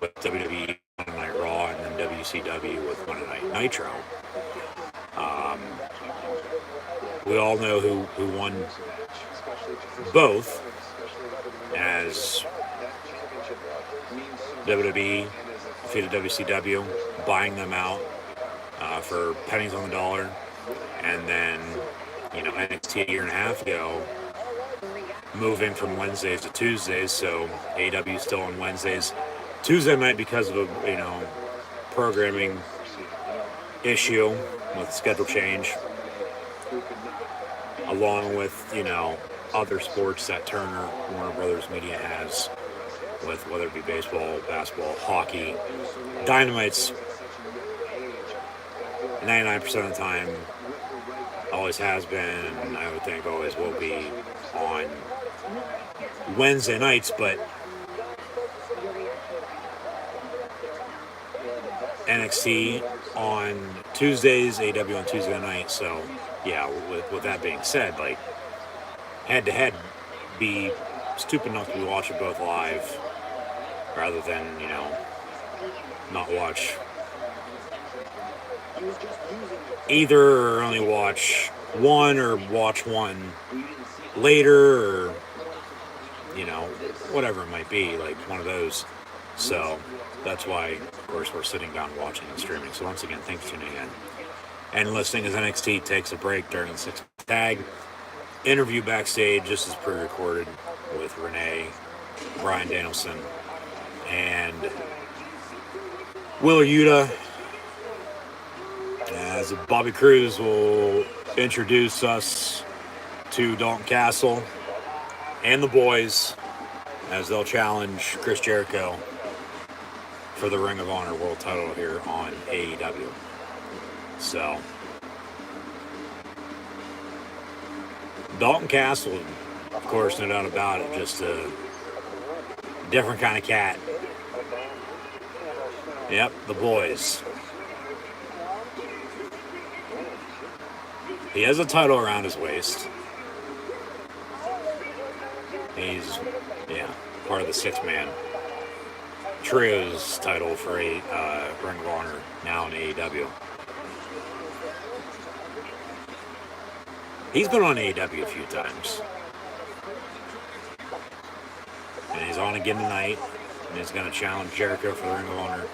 with WWE Monday Night Raw and then WCW with Monday Night Nitro. We all know who won both, as WWE defeated WCW, buying them out for pennies on the dollar. And then, NXT a year and a half ago, moving from Wednesdays to Tuesdays, so AEW still on Wednesdays. Tuesday night because of a, programming issue with schedule change, along with, other sports that Turner, Warner Brothers Media has, with whether it be baseball, basketball, hockey. Dynamite's 99% of the time, always has been, and I would think always will be, on Wednesday nights, but NXT on Tuesdays, AEW on Tuesday night. So, yeah, with that being said, like, head-to-head, be stupid enough to be watching both live rather than, not watch either, or only watch one, or watch one later, or, whatever it might be, like one of those. So that's why, of course, we're sitting down watching and streaming. So once again, thanks for tuning in and listening as NXT takes a break during the sixth tag. Interview backstage, just as pre-recorded, with Renee, Bryan Danielson, and Wheeler Yuta, as Bobby Cruz will introduce us to Dalton Castle and the boys as they'll challenge Chris Jericho for the Ring of Honor World title here on AEW. So, Dalton Castle, of course, no doubt about it, just a different kind of cat. Yep, the boys. He has a title around his waist. He's, part of the six-man Trio's title for a Ring of Honor now in AEW. He's been on AEW a few times. And he's on again tonight. And he's going to challenge Jericho for the Ring of Honor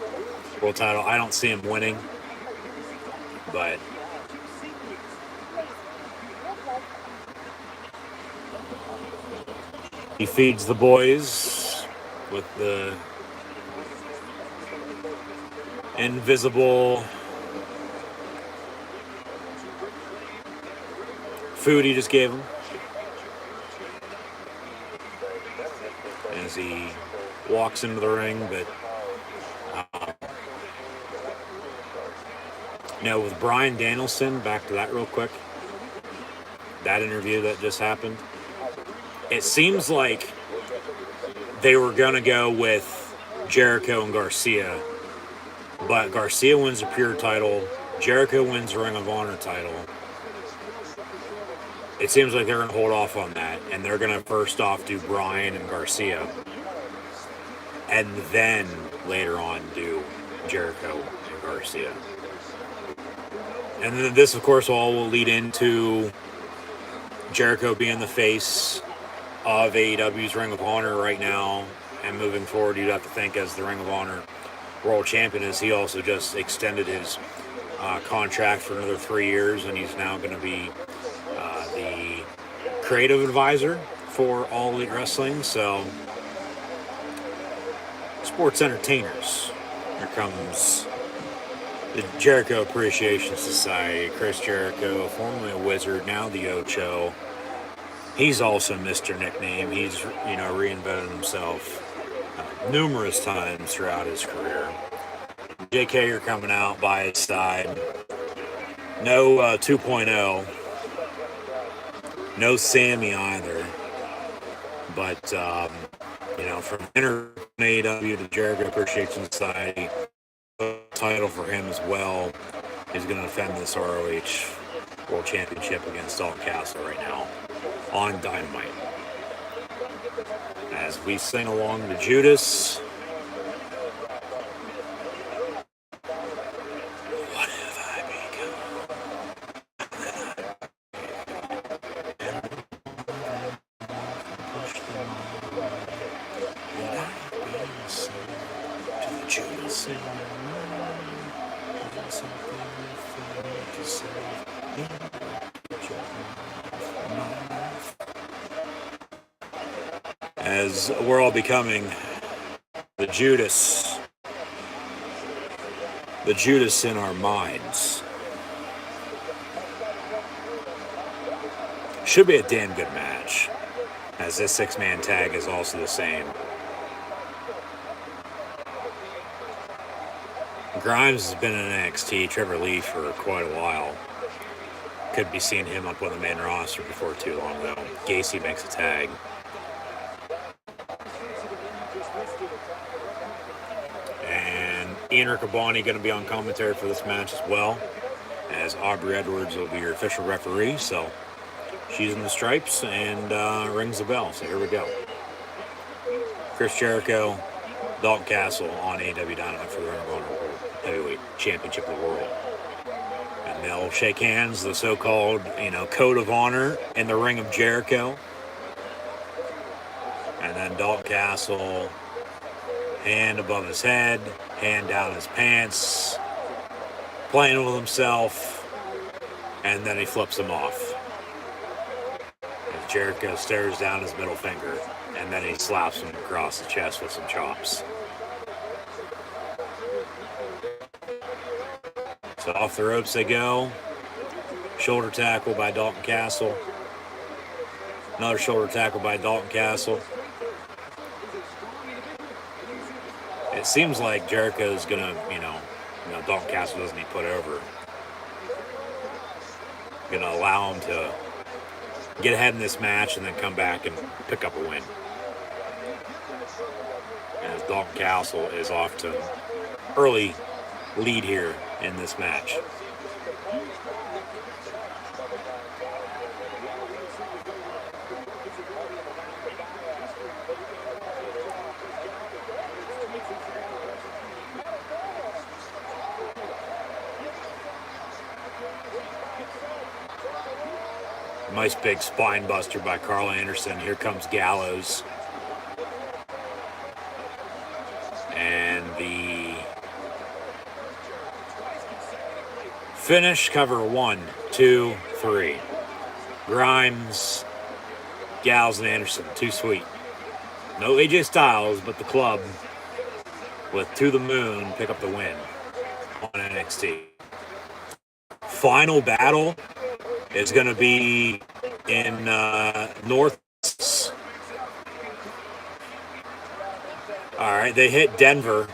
World title. I don't see him winning. But he feeds the boys with the invisible food he just gave him, as he walks into the ring. But with Bryan Danielson, back to that real quick, that interview that just happened, it seems like they were going to go with Jericho and Garcia, but Garcia wins the Pure title, Jericho wins the Ring of Honor title. It seems like they're going to hold off on that, and they're going to first off do Bryan and Garcia, and then later on do Jericho and Garcia. And then this, of course, all will lead into Jericho being the face of AEW's Ring of Honor right now, and moving forward, you'd have to think, as the Ring of Honor World Champion, as he also just extended his contract for another 3 years, and he's now going to be the creative advisor for All Elite Wrestling. So, sports entertainers, here comes the Jericho Appreciation Society. Chris Jericho, formerly a Wizard, now the Ocho. He's also Mr. Nickname. He's, reinvented himself numerous times throughout his career. JK are coming out by his side. No 2.0. No Sammy either. But, from AEW to Jericho Appreciation Society, title for him as well. He's going to defend this ROH World Championship against Dalton Castle right now on Dynamite. As we sing along to Judas. What have I as we're all becoming the Judas in our minds. Should be a damn good match, as this six-man tag is also the same. Grimes has been in NXT, Trevor Lee, for quite a while. Could be seeing him up on the main roster before too long, though. Gacy makes a tag. And Ian Riccaboni going to be on commentary for this match as well, as Aubrey Edwards will be your official referee. So she's in the stripes and rings the bell. So here we go. Chris Jericho, Dalton Castle on AEW Dynamite for the Ring of Honor Heavyweight Championship of the World. And they'll shake hands, the so-called, code of honor in the Ring of Jericho. And then Dalton Castle, hand above his head, hand down his pants, playing with himself, and then he flips him off. And Jericho stares down his middle finger, and then he slaps him across the chest with some chops. So off the ropes they go. Shoulder tackle by Dalton Castle. Another shoulder tackle by Dalton Castle. It seems like Jericho's gonna, Dalton Castle doesn't need put over. Gonna allow him to get ahead in this match and then come back and pick up a win. As Dalton Castle is off to early lead here in this match. Nice big spine buster by Carl Anderson. Here comes Gallows. And the finish, cover 1, 2, 3. Grimes, Gallows, and Anderson. Too sweet. No AJ Styles, but the club with To the Moon pick up the win on NXT. Final battle is going to be in North. All right, they hit Denver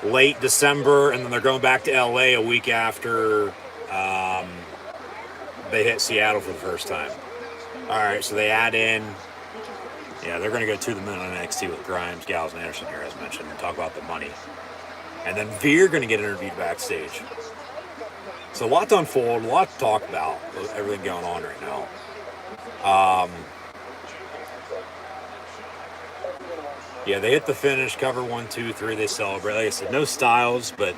late December, and then they're going back to LA a week after they hit Seattle for the first time. All right, so they add in, they're going to go To the Moon on NXT with Grimes, Gallows, and Anderson here, as mentioned, and talk about the money. And then Veer going to get interviewed backstage. So a lot to unfold, a lot to talk about with everything going on right now. They hit the finish, cover 1, 2, 3, they celebrate. Like I said, no Styles, but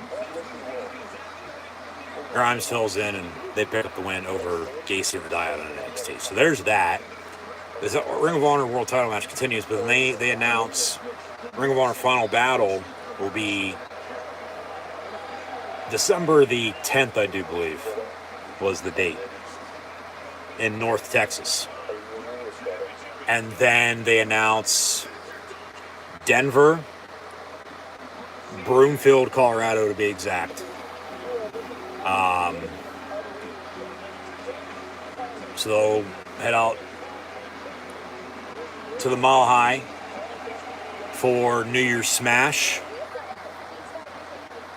Grimes fills in and they pick up the win over Gacy and the Diet on NXT. So there's that. This Ring of Honor World Title match continues, but then they announce Ring of Honor Final Battle will be December the 10th, I do believe, was the date, in North Texas. And then they announce Denver, Broomfield, Colorado to be exact. So they'll head out to the Mile High for New Year's Smash.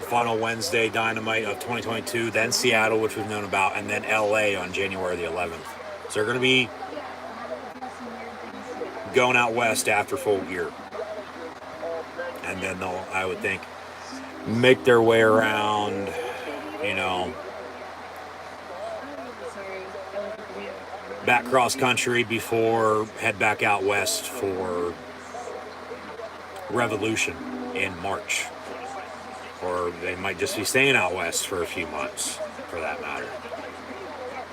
Final Wednesday Dynamite of 2022, then Seattle, which we've known about, and then LA on January the 11th. So they're going to be going out west after Full Gear. And then they'll, I would think, make their way around, back cross country before head back out west for Revolution in March. Or they might just be staying out west for a few months, for that matter.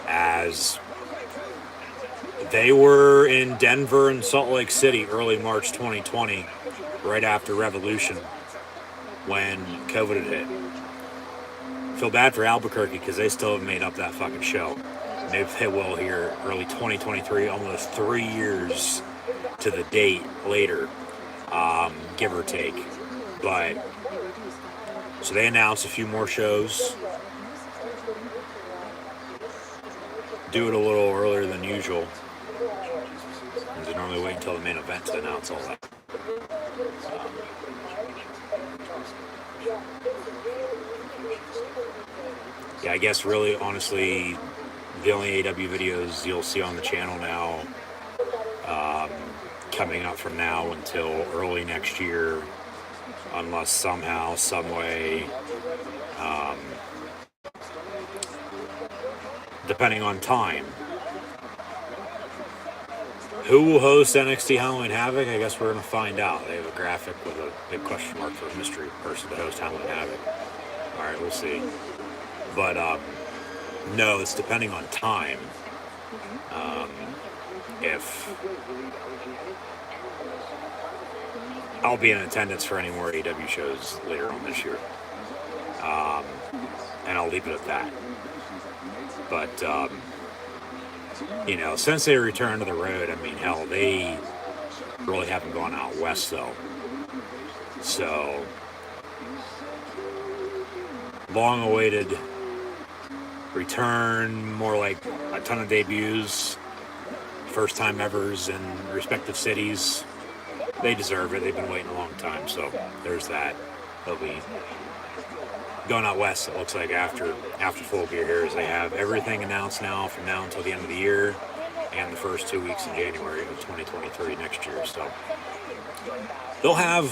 As they were in Denver and Salt Lake City early March 2020, right after Revolution, when COVID had hit. Feel bad for Albuquerque because they still haven't made up that fucking show. Maybe they will here early 2023, almost 3 years to the date later, give or take. But so they announced a few more shows. Do it a little earlier than usual. They normally wait until the main event to announce all that. Yeah, I guess really, honestly, the only AEW videos you'll see on the channel now, coming up from now until early next year, unless somehow, some way, depending on time. Who will host NXT Halloween Havoc? I guess we're going to find out. They have a graphic with a big question mark for a mystery person to host Halloween Havoc. All right, we'll see. But no, it's depending on time. If I'll be in attendance for any more AEW shows later on this year, and I'll leave it at that. But you know, since they returned to the road, I mean, hell, they really haven't gone out west though. So long-awaited return, more like a ton of debuts, first time evers in respective cities. They deserve it. They've been waiting a long time, so there's that. They'll be going out west, it looks like, after Full Gear here, as they have everything announced now from now until the end of the year and the first 2 weeks in January of 2023 next year. So they'll have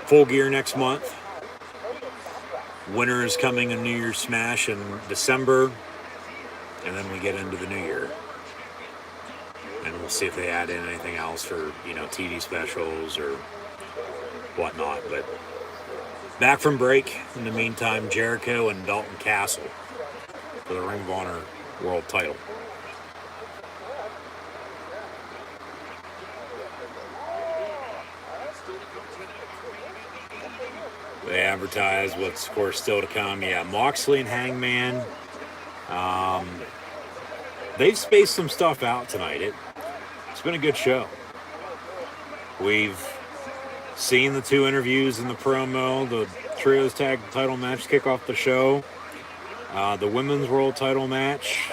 Full Gear next month. Winter is coming in New Year's Smash in December, and then we get into the new year. And we'll see if they add in anything else for, you know, TV specials or whatnot. But back from break, in the meantime, Jericho and Dalton Castle for the Ring of Honor World title. They advertise what's, of course, still to come. Yeah, Moxley and Hangman. They've spaced some stuff out tonight. It's been a good show. We've seen the 2 interviews in the promo, the Trios Tag title match kick off the show, the Women's World title match.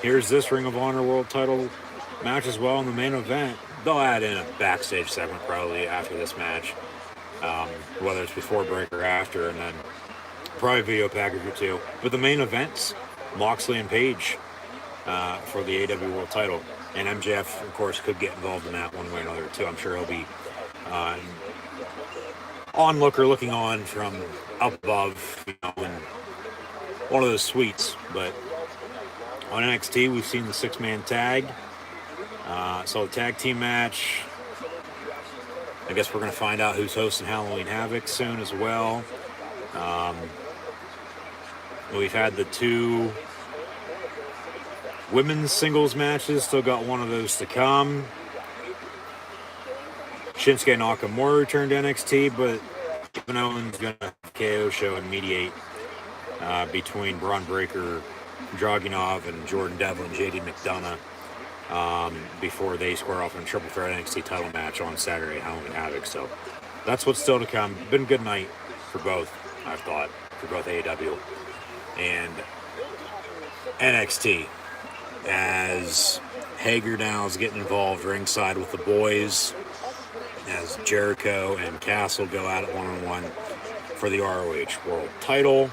Here's this Ring of Honor World title match as well in the main event. They'll add in a backstage segment probably after this match. Whether it's before break or after, and then probably a video package or 2. But the main events, Moxley and Page for the AEW World title. And MJF, of course, could get involved in that one way or another, too. I'm sure he'll be onlooker looking on from up above, you know, in one of those suites. But on NXT, we've seen the 6-man tag. So the tag team match. I guess we're going to find out who's hosting Halloween Havoc soon as well. We've had the 2 women's singles matches. Still got one of those to come. Shinsuke Nakamura returned to NXT, but Kevin Owens going to KO show and mediate between Braun Breaker, Dragunov, and Jordan Devlin, JD McDonough. Before they square off in a triple threat NXT title match on Saturday, Halloween Havoc. So that's what's still to come. Been a good night for both, I've thought, for both AEW and NXT. As Hager now is getting involved ringside with the boys, as Jericho and Castle go at it one-on-one for the ROH World title.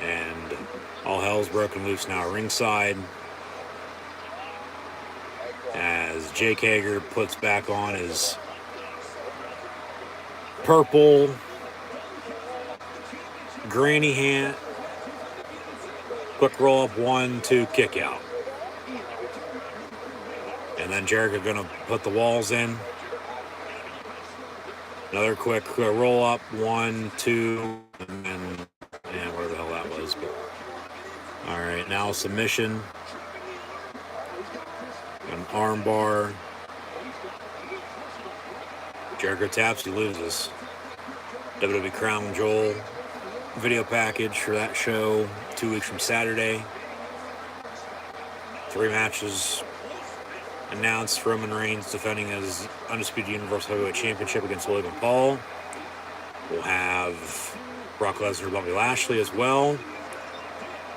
And all hell's broken loose now ringside as Jake Hager puts back on his purple granny hat Quick roll up, 1, 2, kick out. And then Jericho going to put the walls in. Another quick roll up, 1, 2, and then, whatever the hell that was. But all right, now submission. An arm bar. Jericho taps, he loses. WWE Crown Jewel video package for that show 2 weeks from Saturday. 3 matches announced. Roman Reigns defending his Undisputed Universal Heavyweight Championship against Logan Paul. We'll have Brock Lesnar, Bobby Lashley as well,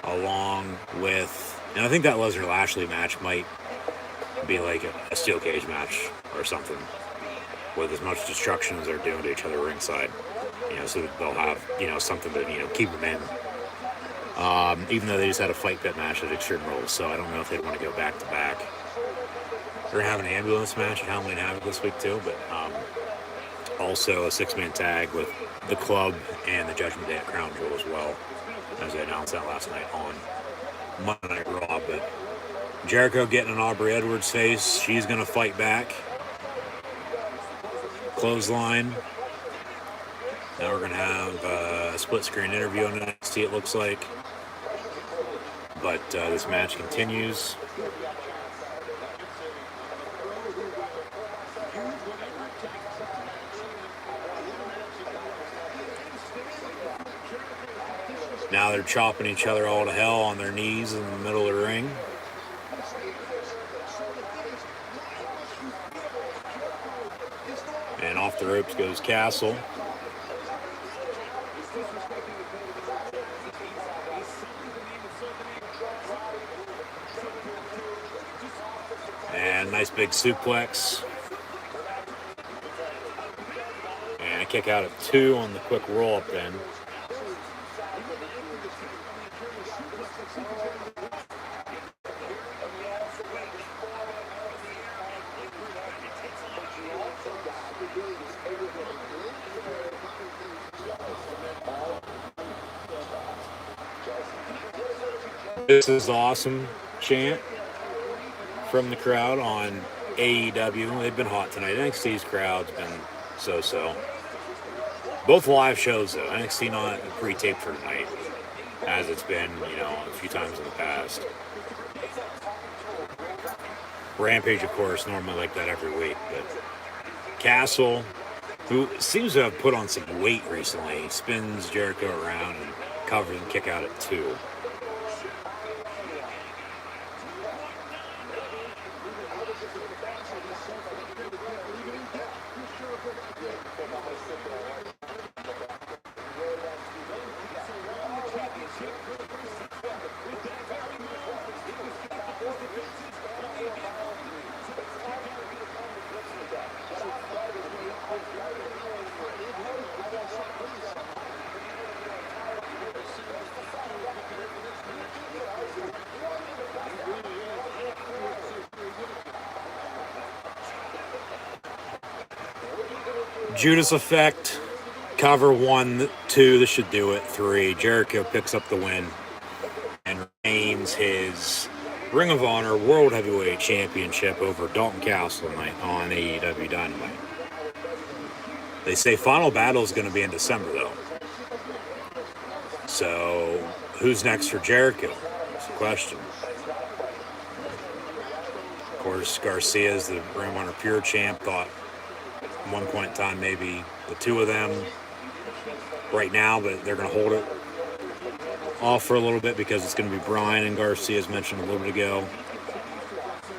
along with, and I think that Lesnar-Lashley match might be like a steel cage match or something, with as much destruction as they're doing to each other ringside. So that they'll have, something to, keep them in. Even though they just had a fight pit match at Extreme Rules, so I don't know if they'd want to go back to back. They're going to have an ambulance match at Halloween Havoc this week too, but also a 6-man tag with the Club and the Judgment Day at Crown Jewel as well, as they announced that last night on Monday Night Raw. But Jericho getting in Aubrey Edwards' face. She's going to fight back. Clothesline. Now we're going to have a split-screen interview on NXT, it looks like. But this match continues. Now they're chopping each other all to hell on their knees in the middle of the ring. And off the ropes goes Castle. And nice big suplex. And a kick out at 2 on the quick roll up then. This is awesome chant from the crowd on AEW. They've been hot tonight. NXT's crowd's been so-so. Both live shows, though. NXT not pre-taped for tonight, as it's been, a few times in the past. Rampage, of course, normally like that every week. But Castle, who seems to have put on some weight recently, he spins Jericho around and covers and kick out at 2. Judas Effect, cover 1, 2, this should do it, 3. Jericho picks up the win and retains his Ring of Honor World Heavyweight Championship over Dalton Castle tonight on AEW Dynamite. They say Final Battle is going to be in December, though. So, who's next for Jericho? That's the question. Of course, Garcia is the Ring of Honor Pure Champ. Thought at one point in time maybe the 2 of them right now, but they're going to hold it off for a little bit because it's going to be Bryan and Garcia, as mentioned a little bit ago.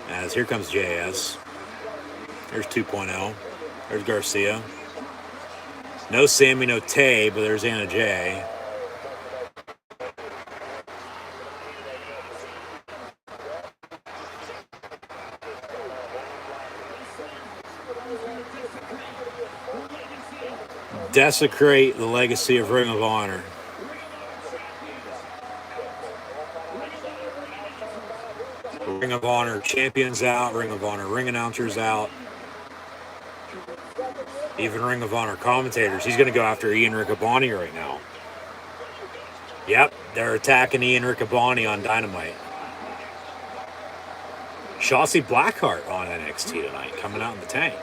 As here comes JS. There's 2.0. There's Garcia. No Sammy, no Tay, but there's Anna Jay. Desecrate the legacy of Ring of Honor. Ring of Honor champions out, Ring of Honor ring announcers out, even Ring of Honor commentators. He's going to go after Ian Riccaboni right now. Yep, they're attacking Ian Riccaboni on Dynamite. Shotzi Blackheart on NXT tonight, coming out in the tank.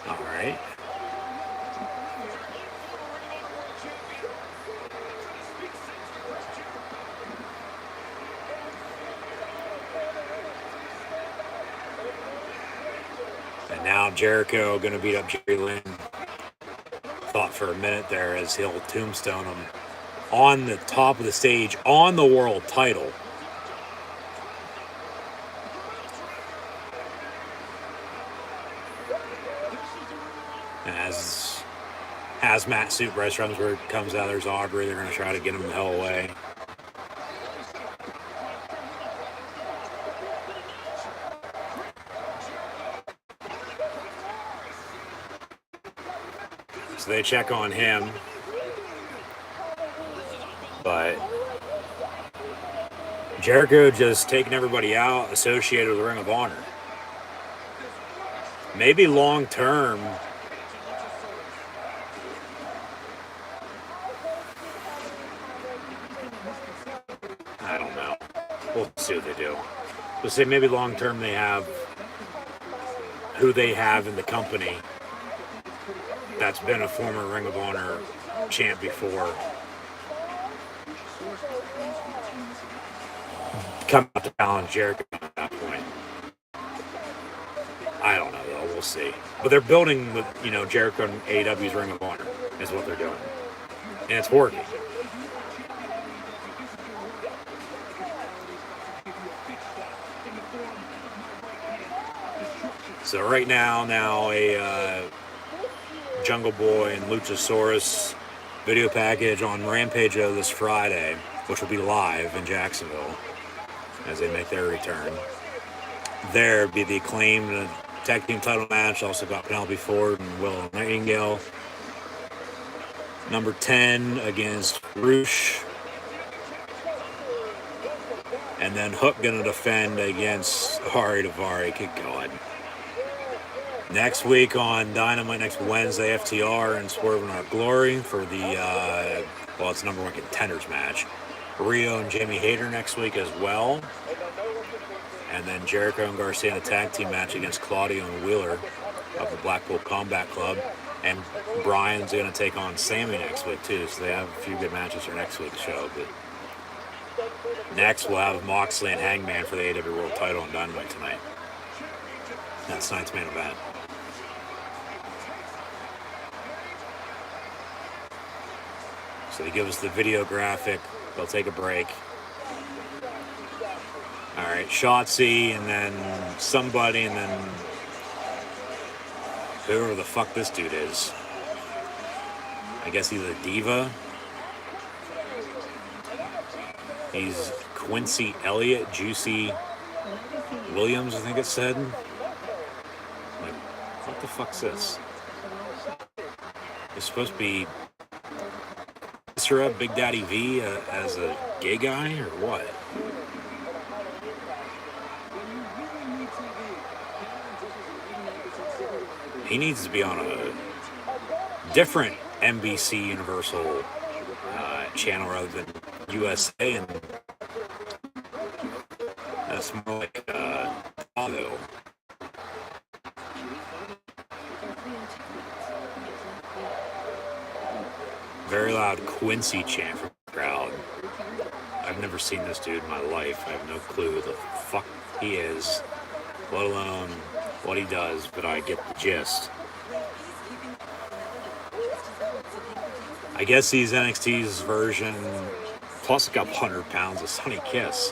All right. And now Jericho going to beat up Jerry Lynn. Thought for a minute there as he'll tombstone him on the top of the stage on the world title. As hazmat suit Bryce Rumsford comes out, there's Aubrey. They're going to try to get him the hell away. So they check on him. But Jericho just taking everybody out associated with Ring of Honor. Maybe long term, I don't know. We'll see what they do. We'll say maybe long term they have who they have in the company that's been a former Ring of Honor champ before. Come out to challenge Jericho at that point. I don't know though. We'll see. But they're building with Jericho and AEW's Ring of Honor is what they're doing, and it's working. So right now a Jungle Boy and Luchasaurus video package on Rampage this Friday, which will be live in Jacksonville as they make their return. There be the Acclaimed tag team title match. Also got Penelope Ford and Willow Nightingale. Number 10 against Roosh. And then Hook gonna defend against Ari Daivari. Good God. Next week on Dynamite, next Wednesday, FTR and Swerve in Our Glory for the, it's number 1 contenders match. Rio and Jamie Hayter next week as well. And then Jericho and Garcia in a tag team match against Claudio and Wheeler of the Blackpool Combat Club. And Brian's going to take on Sammy next week, too. So they have a few good matches for next week's show. But next, we'll have Moxley and Hangman for the AEW World title on Dynamite tonight. That's tonight's main event. So they give us the video graphic. They'll take a break. All right, Shotzi, and then somebody, and then whoever the fuck this dude is. I guess he's a diva. He's Quincy Elliott, Juicy Williams, I think it said. Like, what the fuck's this? It's supposed to be Big Daddy V as a gay guy, or what? He needs to be on a different NBC Universal channel rather than USA, and that's more like auto. Very loud Quincy chant from the crowd. I've never seen this dude in my life. I have no clue who the fuck he is, let alone what he does, but I get the gist. I guess he's NXT's version, plus a couple 100 pounds of Sonny Kiss.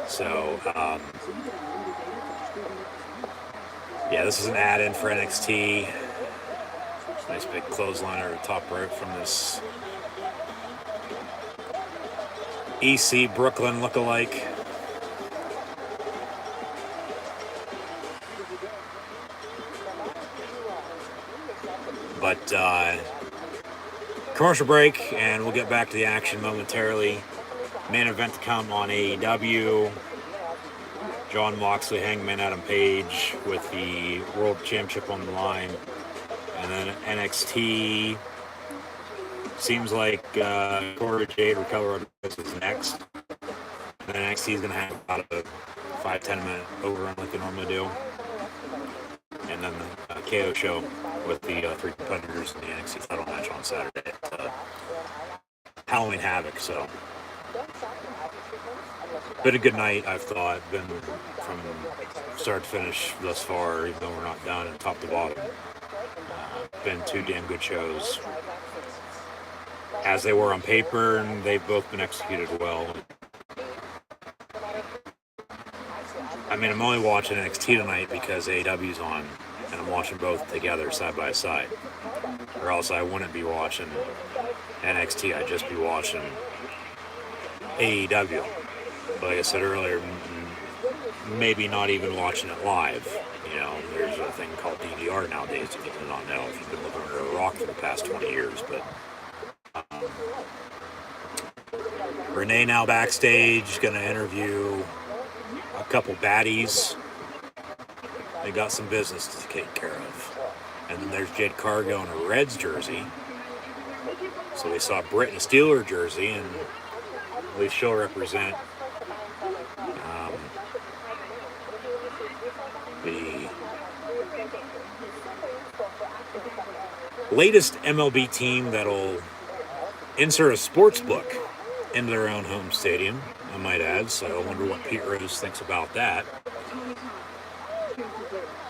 So, yeah, this is an add-in for NXT. Nice big clothesline or top rope from this EC Brooklyn lookalike. But commercial break, and we'll get back to the action momentarily. Main event to come on AEW. John Moxley, Hangman Adam Page with the World Championship on the line NXT seems like Cora Jade or Raquel Rodriguez is next. And then NXT is going to have about a 5-10 minute overrun like they normally do. And then the KO show with the three competitors in the NXT title match on Saturday at Halloween Havoc. So, been a good night, I've thought. Been from start to finish thus far, even though we're not done, and top to bottom. Been two damn good shows, as they were on paper, and they've both been executed well. I mean, I'm only watching NXT tonight because AEW's on, and I'm watching both together side by side. Or else I wouldn't be watching NXT, I'd just be watching AEW. But like I said earlier, maybe not even watching it live. You know, there's a thing called DVR nowadays, if you do not know, if you've been living under a rock for the past 20 years. But Renee now backstage, going to interview a couple baddies. They got some business to take care of. And then there's Jade Cargill in a Reds jersey. So we saw Britt in a Steeler jersey, and at least she'll represent the latest MLB team that'll insert a sports book into their own home stadium, I might add. So I wonder what Pete Rose thinks about that.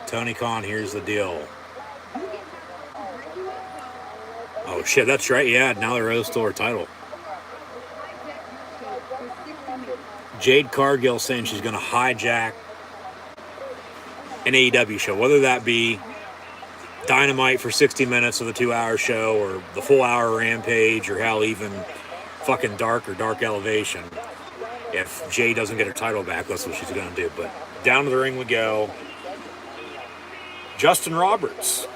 Tony Khan, here's the deal. Oh shit, that's right, yeah, now the Rose stole her title. Jade Cargill saying she's going to hijack an AEW show, whether that be Dynamite for 60 minutes of the 2-hour show, or the full hour Rampage, or hell, even fucking Dark or Dark Elevation. If Jay doesn't get her title back, that's what she's going to do. But down to the ring we go. Justin Roberts,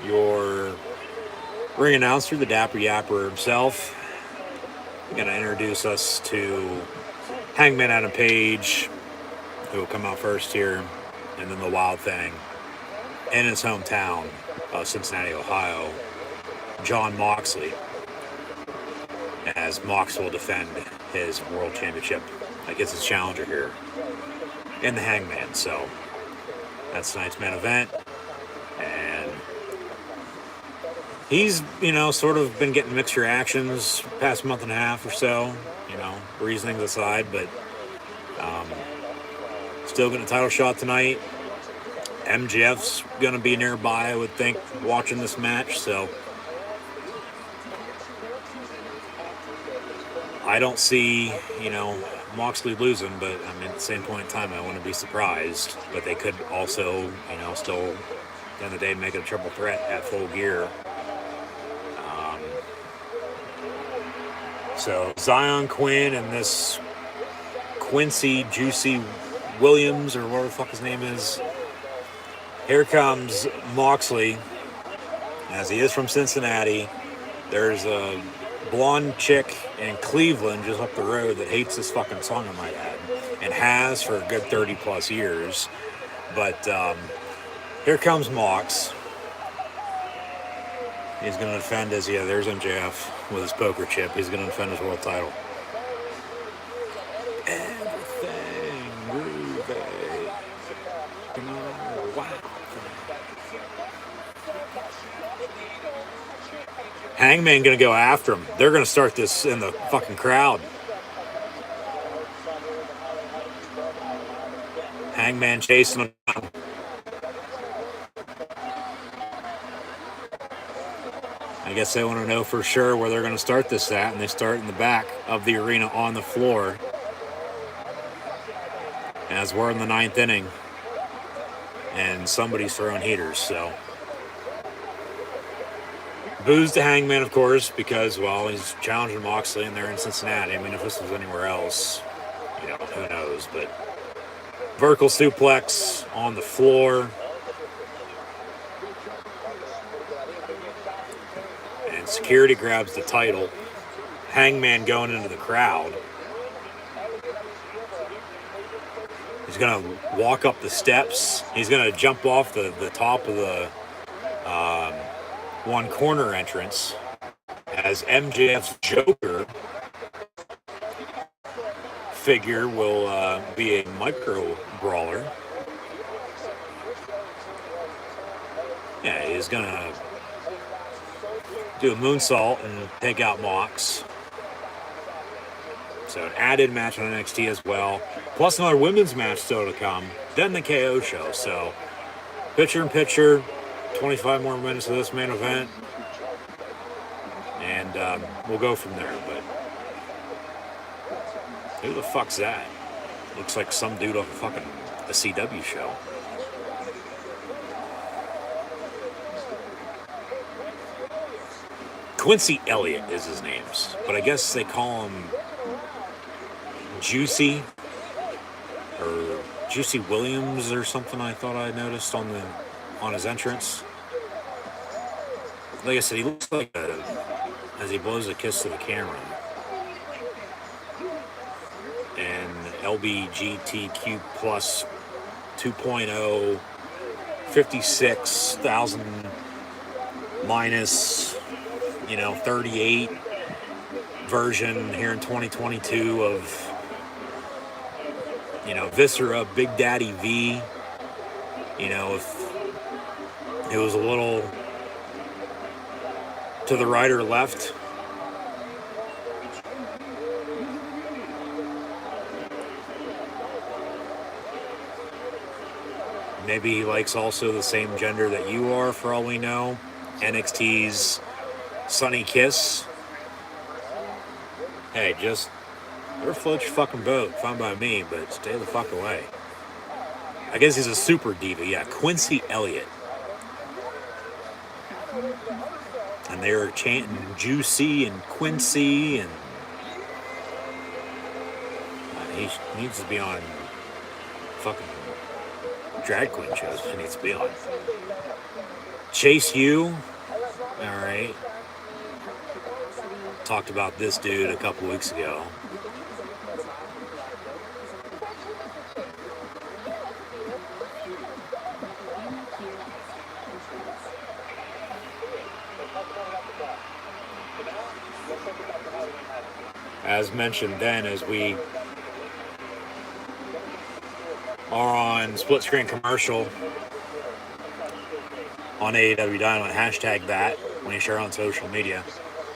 your ring announcer, the Dapper Yapper himself, going to introduce us to Hangman Adam Page, who will come out first here, and then the Wild Thing in his hometown of Cincinnati, Ohio, Jon Moxley, as Mox will defend his world championship against his challenger here in the Hangman. So that's tonight's main event, and he's, you know, sort of been getting mixed reactions past month and a half or so, you know, reasonings aside, but still getting a title shot tonight. MJF's going to be nearby, I would think, watching this match, so I don't see, you know, Moxley losing, but I mean, at the same point in time, I wouldn't be surprised. But they could also, you know, still, at the end of the day, make it a triple threat at Full Gear. So Zion Quinn and this Quincy Juicy Williams, or whatever the fuck his name is. Here comes Moxley, as he is from Cincinnati. There's a blonde chick in Cleveland just up the road that hates this fucking song, I might add, and has for a good 30 plus years. But here comes Mox. He's going to defend his, yeah, there's MJF with his poker chip. He's going to defend his world title. Everything groovy. Wow. Hangman going to go after him. They're going to start this in the fucking crowd. Hangman chasing him down. I guess they want to know for sure where they're going to start this at, and they start in the back of the arena on the floor. As we're in the 9th inning, and somebody's throwing heaters, so. Boos to Hangman, of course, because, well, he's challenging Moxley, and they're in Cincinnati. I mean, if this was anywhere else, you know, who knows, but vertical suplex on the floor. And security grabs the title. Hangman going into the crowd. He's going to walk up the steps. He's going to jump off the top of the one corner entrance as MJF's Joker figure will be a micro brawler. Yeah, he's gonna do a moonsault and take out Mox. So an added match on NXT as well. Plus another women's match still to come. Then the KO show. So picture in picture, 25 more minutes of this main event. And we'll go from there. But who the fuck's that? Looks like some dude off a CW show. Quincy Elliott is his name, but I guess they call him Juicy or Juicy Williams or something. I thought I noticed on his entrance. Like I said, he looks like as he blows a kiss to the camera. And LBGTQ plus 2.0, 56,000 minus 38 version here in 2022 of, Viscera, Big Daddy V. If it was a little to the right or left, maybe he likes also the same gender that you are, for all we know. NXT's Sunny Kiss. Hey, just float your fucking boat. Fine by me, but stay the fuck away. I guess he's a super diva. Yeah, Quincy Elliott. And they're chanting Juicy and Quincy, and he needs to be on fucking drag queen shows. He needs to be on. Chase U. All right. Talked about this dude a couple weeks ago. As mentioned then, as we are on split screen commercial on AEW Dynamite, hashtag that when you share on social media.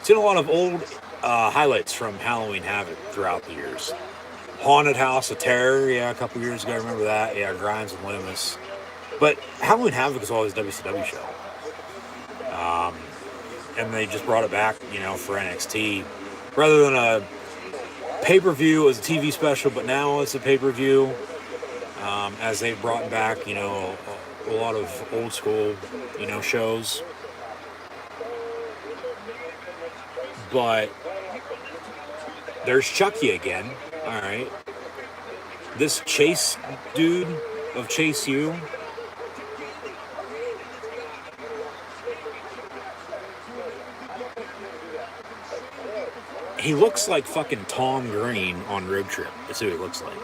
Seen a lot of old highlights from Halloween Havoc throughout the years. Haunted House of Terror, yeah, a couple years ago, I remember that. Yeah, Grimes and Loomis. But Halloween Havoc is always a WCW show. And they just brought it back, for NXT. Rather than a pay-per-view, it was a TV special, but now it's a pay-per-view. As they've brought back, a lot of old school, shows. But there's Chucky again. All right. This Chase dude of Chase U. He looks like fucking Tom Green on Road Trip. That's who he looks like.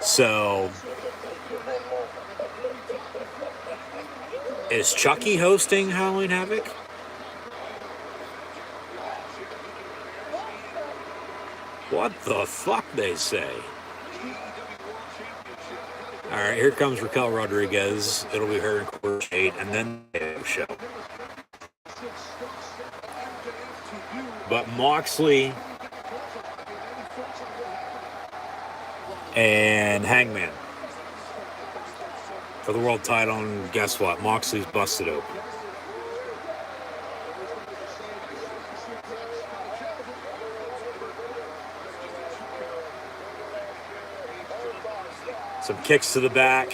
So, is Chucky hosting Halloween Havoc? What the fuck, they say? Alright, here comes Raquel Rodriguez. It'll be her in quarter 8, and then the show. But Moxley and Hangman for the world title, and guess what? Moxley's busted open. Some kicks to the back.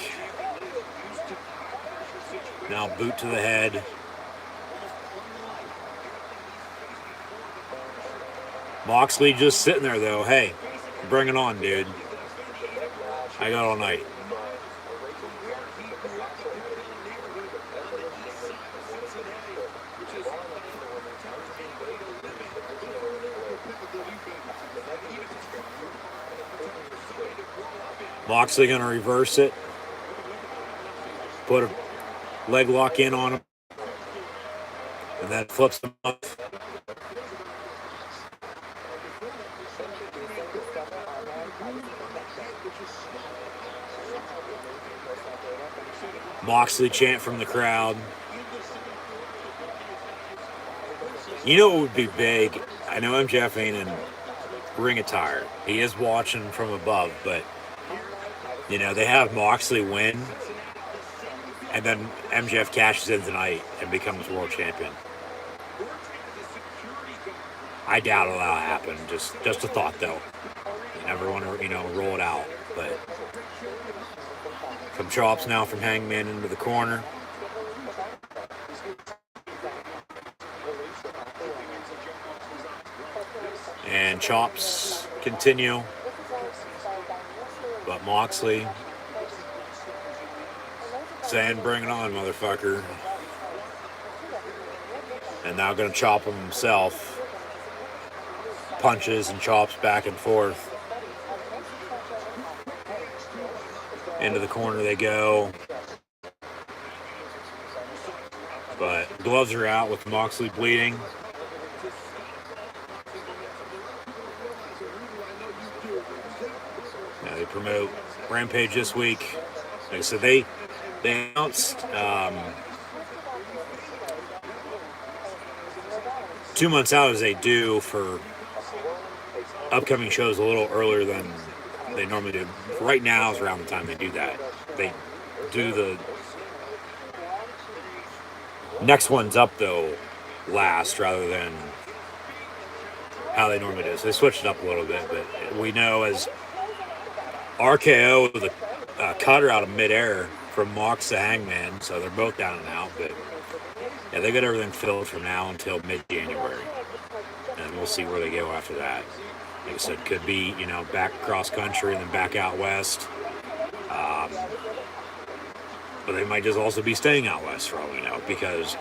Now boot to the head. Moxley just sitting there, though. Hey, bring it on, dude. I got all night. Moxley going to reverse it. Put a leg lock in on him, and then flips him up. Moxley chant from the crowd. You know what would be big? I know MJF ain't in ring attire. He is watching from above, but, you know, they have Moxley win, and then MJF cashes in tonight and becomes world champion. I doubt it'll happen. Just a thought, though. You never want to, roll it out, but... Some chops now from Hangman into the corner. And chops continue. But Moxley saying, bring it on, motherfucker. And now going to chop him himself. Punches and chops back and forth. Into the corner they go. But gloves are out with Moxley bleeding. Now they promote Rampage this week. Like I said, they announced 2 months out as they do for upcoming shows a little earlier than they normally do. Right now is around the time they do that. They do the next one's up, though, last rather than how they normally do. So they switched it up a little bit, but we know as RKO, the cutter out of midair from Mox to Hangman, so they're both down and out, but yeah, they got everything filled from now until mid-January, and we'll see where they go after that. Like I said, could be, back across country and then back out west. But they might just also be staying out west for all we know, because,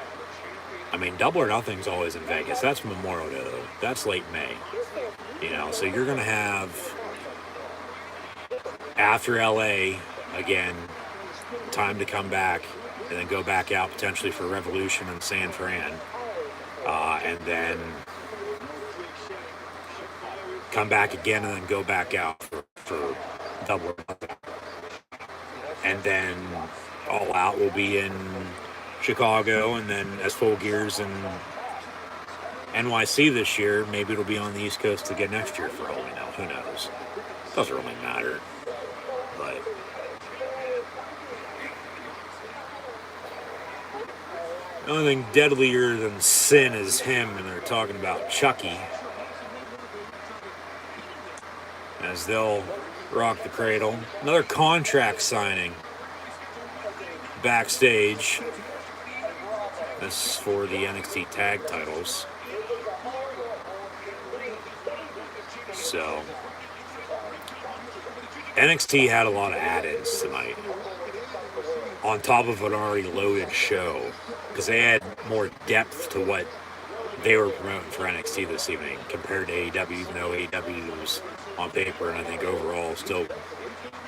Double or Nothing's always in Vegas. That's Memorial Day, though. That's late May. So you're going to have, after LA, again, time to come back and then go back out potentially for Revolution in San Fran. And then come back again and then go back out for Double or Nothing. And then All Out will be in Chicago, and then as Full Gear's in NYC this year, maybe it'll be on the East Coast again next year for all we know. Who knows? Doesn't really matter. But the only thing deadlier than sin is him, and they're talking about Chucky. As they'll rock the cradle. Another contract signing backstage. This is for the NXT tag titles. So NXT had a lot of add-ins tonight on top of an already loaded show, because they had more depth to what they were promoting for NXT this evening compared to AEW, even though AEW was on paper, and I think overall still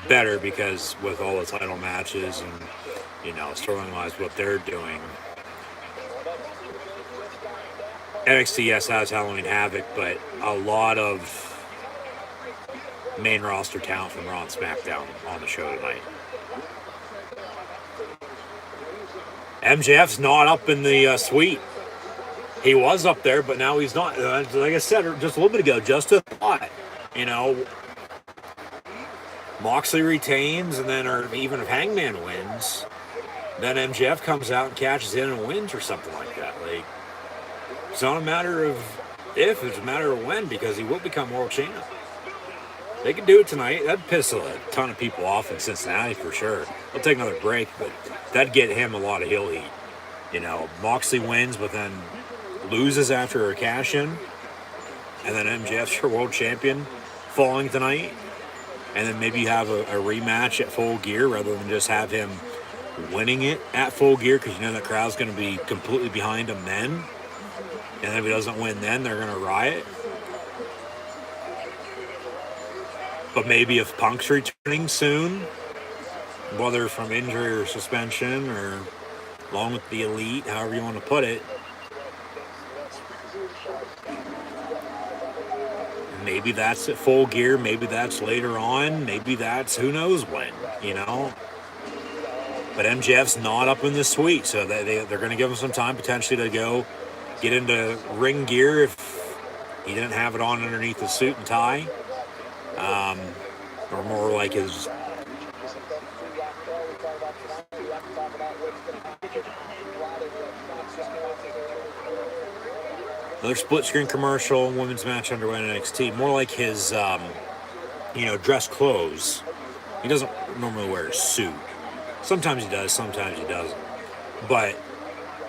better, because with all the title matches and, storyline-wise what they're doing. NXT, yes, has Halloween Havoc, but a lot of main roster talent from Raw and SmackDown on the show tonight. MJF's not up in the suite. He was up there, but now he's not. Like I said just a little bit ago, just a thought. Moxley retains, and then, or even if Hangman wins, then MJF comes out and catches in and wins or something like that. Like, it's not a matter of if, it's a matter of when, because he will become world champ. They could do it tonight. That'd piss a ton of people off in Cincinnati for sure. They'll take another break, but that'd get him a lot of heel heat. Moxley wins, but then loses after a cash-in, and then MJF's your world champion falling tonight, and then maybe you have a rematch at Full Gear rather than just have him winning it at Full Gear, because the crowd's going to be completely behind him then, and if he doesn't win then, they're going to riot. But maybe if Punk's returning soon, whether from injury or suspension or along with the elite, however you want to put it. Maybe that's at Full Gear. Maybe that's later on. Maybe that's who knows when, you know. But MJF's not up in the suite, so they're going to give him some time potentially to go get into ring gear if he didn't have it on underneath his suit and tie. Or more like his another split screen commercial, women's match underway in NXT. More like his, dress clothes. He doesn't normally wear a suit. Sometimes he does, sometimes he doesn't. But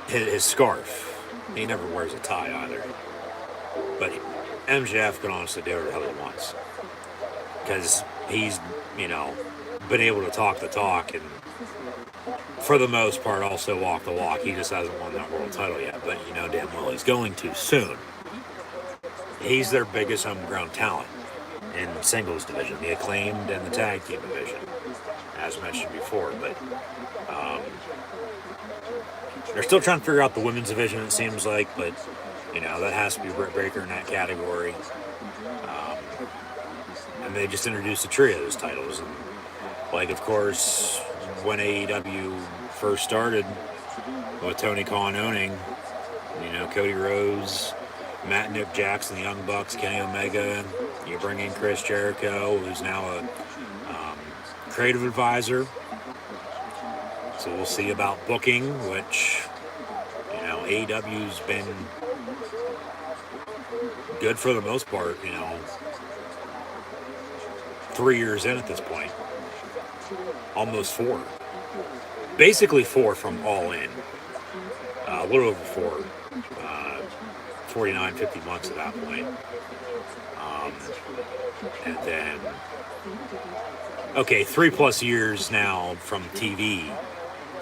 his scarf, he never wears a tie either. But MJF can honestly do whatever the hell he wants. Because he's, been able to talk the talk and for the most part also walk the walk. He just hasn't won that world title yet, but you know damn well he's going to soon. He's their biggest homegrown talent in singles division, the Acclaimed and the tag team division, as mentioned before. But they're still trying to figure out the women's division, it seems like, but that has to be Britt Baker in that category. And they just introduced a trio of those titles. And, of course, when AEW first started with Tony Khan owning, Cody Rhodes, Matt and Nick Jackson, the Young Bucks, Kenny Omega, you bring in Chris Jericho, who's now a creative advisor. So we'll see about booking, which, AEW's been good for the most part, 3 years in at this point. Almost 4. Basically 4 from All In. A little over 4. 49, 50 months at that point. And then, 3+ years now from TV,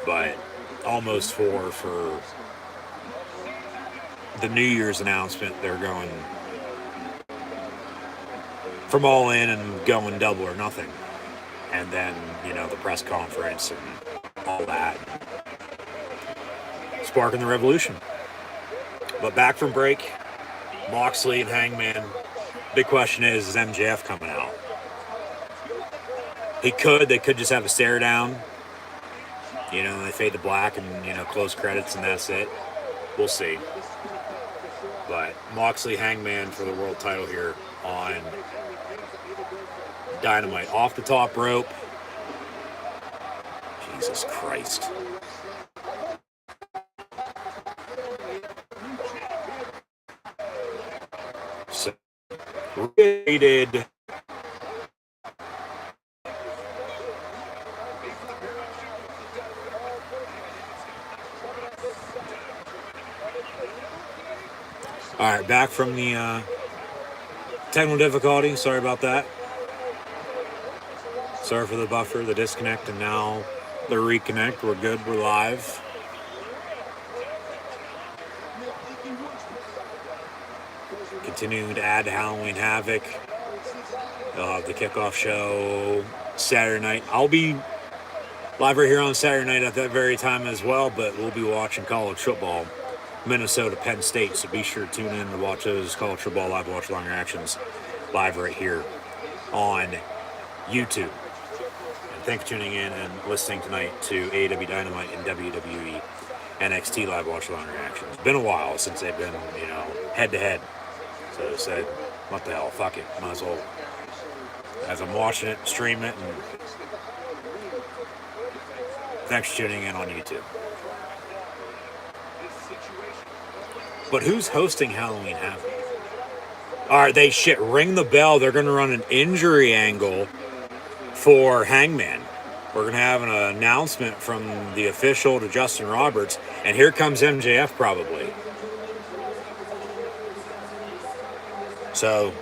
but almost 4 for the New Year's announcement. They're going from All In and going double or nothing. And then, the press conference and all that. Sparking the revolution. But back from break, Moxley and Hangman. Big question is MJF coming out? They could just have a stare down. They fade to black and, close credits and that's it. We'll see. But Moxley, Hangman for the world title here on Dynamite. Off the top rope. Jesus Christ. So, rated. All right, back from the technical difficulty. Sorry about that. Sorry for the buffer, the disconnect, and now the reconnect. We're good. We're live. Continuing to add to Halloween Havoc. They'll have the kickoff show Saturday night. I'll be live right here on Saturday night at that very time as well, but we'll be watching college football, Minnesota, Penn State. So be sure to tune in to watch those college football live watch long reactions live right here on YouTube. And thanks for tuning in and listening tonight to AEW Dynamite and WWE NXT live watch long reactions. It's been a while since they've been, head to head. So I said, what the hell, fuck it, might as well, as I'm watching it, stream it, and thanks for tuning in on YouTube. But who's hosting Halloween Havoc? Alright, ring the bell. They're going to run an injury angle for Hangman. We're going to have an announcement from the official to Justin Roberts, and here comes MJF probably. So,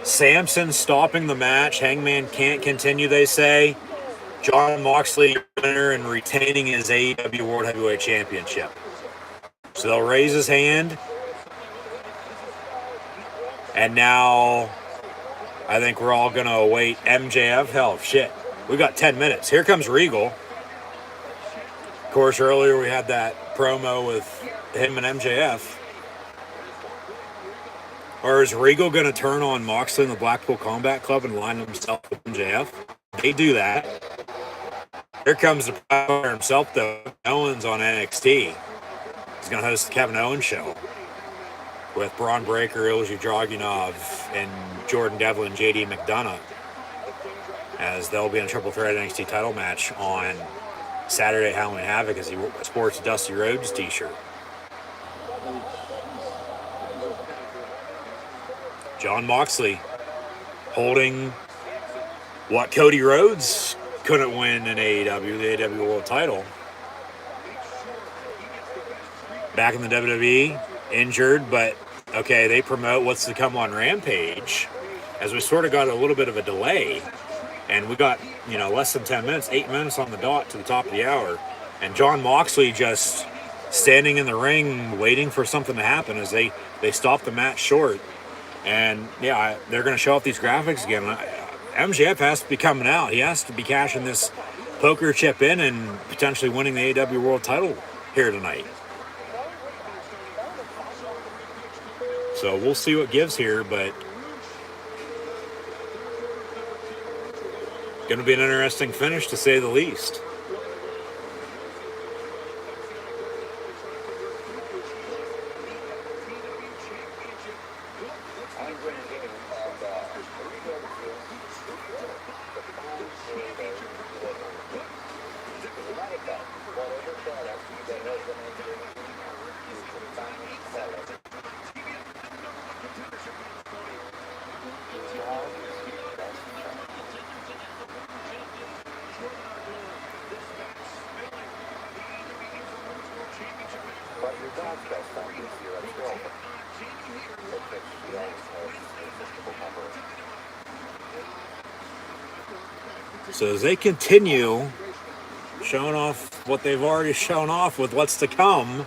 Samson stopping the match. Hangman can't continue, they say. Jon Moxley winner and retaining his AEW World Heavyweight Championship. So they'll raise his hand. And now, I think we're all going to await MJF. Hell, shit. We got 10 minutes. Here comes Regal. course, earlier we had that promo with him and MJF. Or is Regal going to turn on Moxley and the Blackpool Combat Club and line himself with MJF? They do that. Here comes the player himself, though. Owens on NXT. He's going to host the Kevin Owens show with Braun Breaker, Ilja Dragunov, and Jordan Devlin, JD McDonough, as they'll be in a triple threat NXT title match on Saturday at Halloween Havoc as he sports a Dusty Rhodes t-shirt. Jon Moxley holding what Cody Rhodes couldn't win in AEW, the AEW World title. Back in the WWE, injured, but okay, they promote what's to come on Rampage, as we sort of got a little bit of a delay, and we got, less than 10 minutes, 8 minutes on the dot to the top of the hour, and Jon Moxley just standing in the ring waiting for something to happen as they stop the match short. And yeah, they're going to show off these graphics again. MJF has to be coming out. He has to be cashing this poker chip in and potentially winning the AEW World title here tonight. So we'll see what gives here, but going to be an interesting finish to say the least. So as they continue showing off what they've already shown off with what's to come,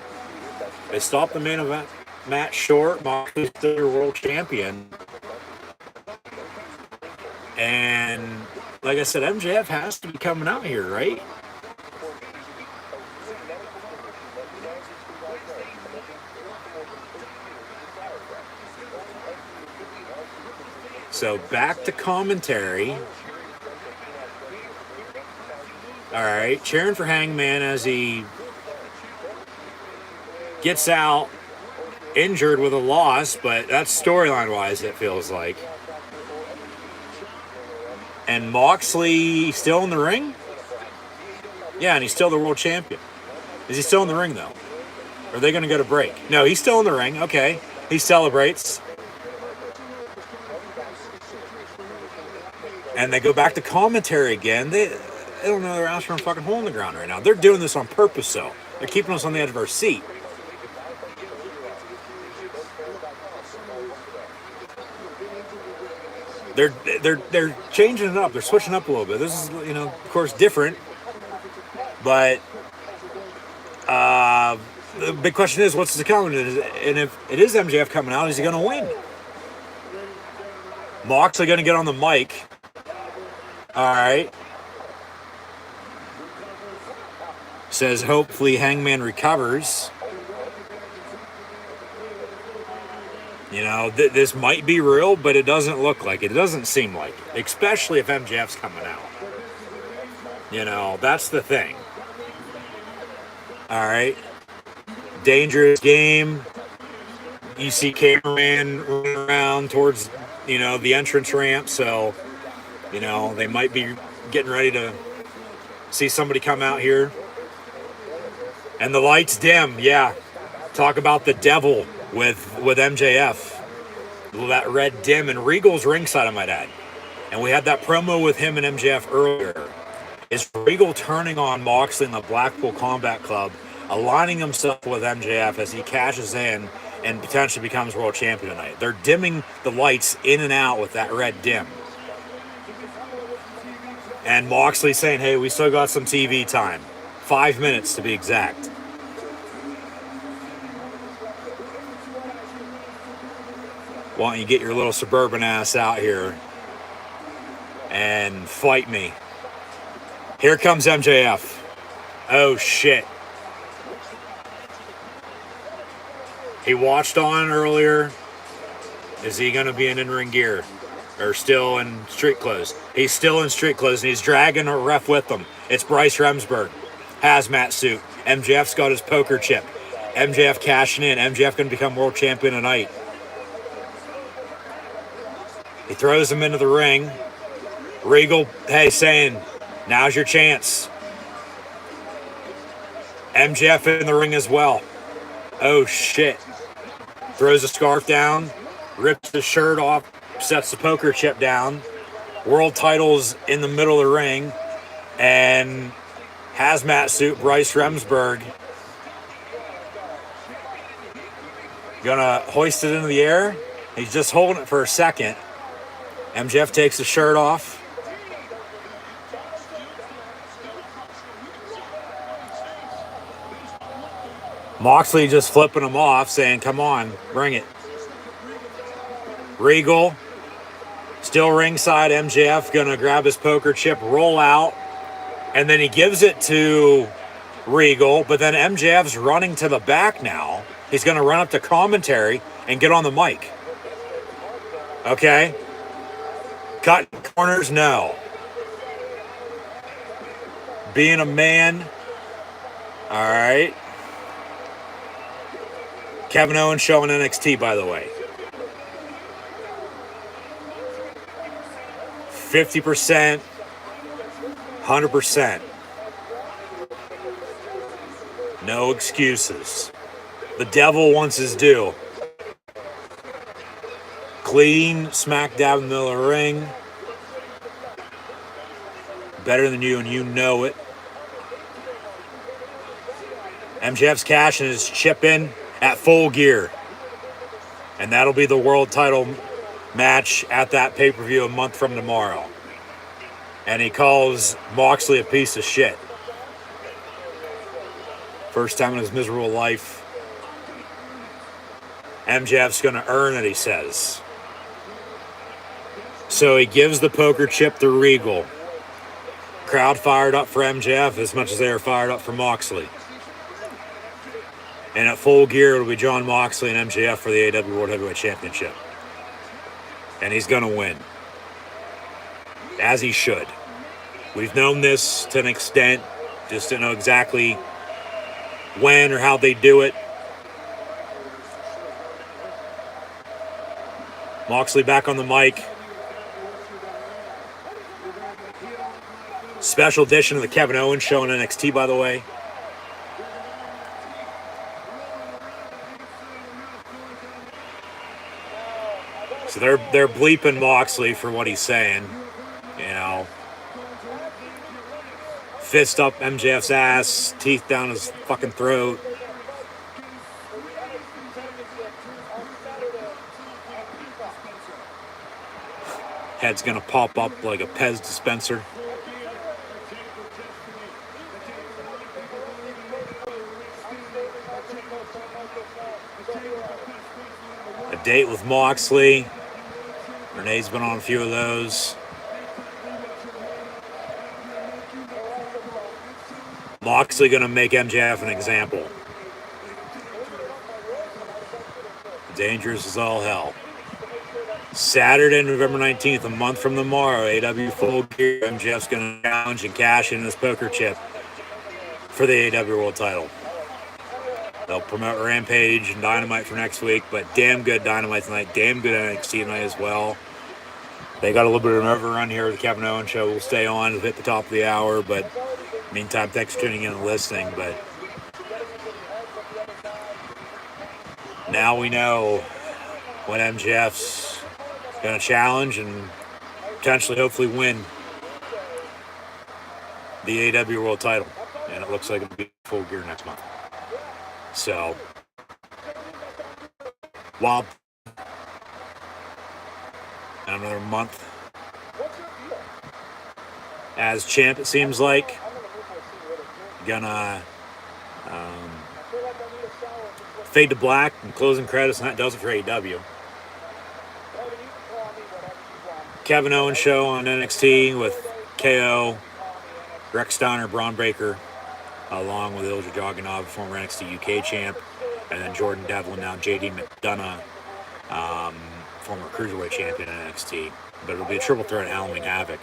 they stop the main event match short. Moxley's still your world champion. And like I said, MJF has to be coming out here, right? So back to commentary. All right, cheering for Hangman as he gets out injured with a loss, but that's storyline-wise, it feels like. And Moxley still in the ring? Yeah, and he's still the world champion. Is he still in the ring, though? Or are they going to go to break? No, he's still in the ring. Okay, he celebrates. And they go back to commentary again. They don't know they're asking for a fucking hole in the ground right now. They're doing this on purpose, though. They're keeping us on the edge of our seat. They're changing it up. They're switching up a little bit. This is, of course, different. But the big question is, what's the coming? And if it is MJF coming out, is he going to win? Moxley going to get on the mic. All right. Says hopefully Hangman recovers. This might be real, but it doesn't look like it. It doesn't seem like it, especially if MJF's coming out. That's the thing. All right. Dangerous game. You see cameraman running around towards, the entrance ramp. So, they might be getting ready to see somebody come out here. And the lights dim. Yeah. Talk about the devil with MJF. That red dim, and Regal's ringside, I might add. And we had that promo with him and MJF earlier. Is Regal turning on Moxley in the Blackpool Combat Club, aligning himself with MJF as he cashes in and potentially becomes world champion tonight? They're dimming the lights in and out with that red dim. And Moxley saying, hey, we still got some TV time. 5 minutes to be exact. Why don't you get your little suburban ass out here and fight me? Here comes MJF. Oh, shit. He watched on earlier. Is he going to be in in-ring gear? Or still in street clothes? He's still in street clothes, and he's dragging a ref with him. It's Bryce Remsburg. Hazmat suit. MJF's got his poker chip. MJF cashing in. MJF going to become world champion tonight. He throws him into the ring. Regal, hey, saying, now's your chance. MJF in the ring as well. Oh, shit. Throws a scarf down. Rips the shirt off. Sets the poker chip down. World titles in the middle of the ring. And hazmat suit Bryce Remsburg gonna hoist it into the air. He's just holding it for a second. MJF takes the shirt off. Moxley just flipping him off, saying, come on, bring it. Regal, still ringside. MJF gonna grab his poker chip, roll out, and then he gives it to Regal, but then MJF's running to the back now. He's gonna run up to commentary and get on the mic. Okay? Cutting corners, no. Being a man, all right. Kevin Owens showing NXT, by the way. 50%, 100%. No excuses. The devil wants his due. Clean, smack dab in the middle of the ring. Better than you, and you know it. MJF's cashing his chip in at Full Gear. And that'll be the world title match at that pay-per-view a month from tomorrow. And he calls Moxley a piece of shit. First time in his miserable life. MJF's going to earn it, he says. So he gives the poker chip to Regal. Crowd fired up for MJF as much as they are fired up for Moxley. And at Full Gear, it'll be Jon Moxley and MJF for the AEW World Heavyweight Championship. And he's going to win. As he should. We've known this to an extent. Just don't know exactly when or how they do it. Moxley back on the mic. Special edition of the Kevin Owens show on NXT, by the way. So they're bleeping Moxley for what he's saying. You know. Fist up MJF's ass, teeth down his fucking throat. Head's gonna pop up like a Pez dispenser. A date with Moxley. Renee's been on a few of those. Moxley gonna make MJF an example. Dangerous as all hell. Saturday, November 19th, a month from tomorrow, AEW Full Gear. MJF's gonna challenge and cash in his poker chip for the AEW World title. They'll promote Rampage and Dynamite for next week, but damn good Dynamite tonight, damn good NXT tonight as well. They got a little bit of an overrun here with the Kevin Owens show. We'll stay on, we'll hit the top of the hour, but meantime, thanks for tuning in and listening. But now we know when MJF's going to challenge and potentially, hopefully, win the AEW World title. And it looks like it'll be Full Gear next month. So, while another month as champ, it seems like. Gonna fade to black and closing credits, and that does it for AEW. Kevin Owens show on NXT with KO, Rex Steiner, Braun Breaker, along with Ilja Dragunov, former NXT UK champ, and then Jordan Devlin, now JD McDonough, former Cruiserweight champion in NXT. But it'll be a triple threat Halloween Havoc.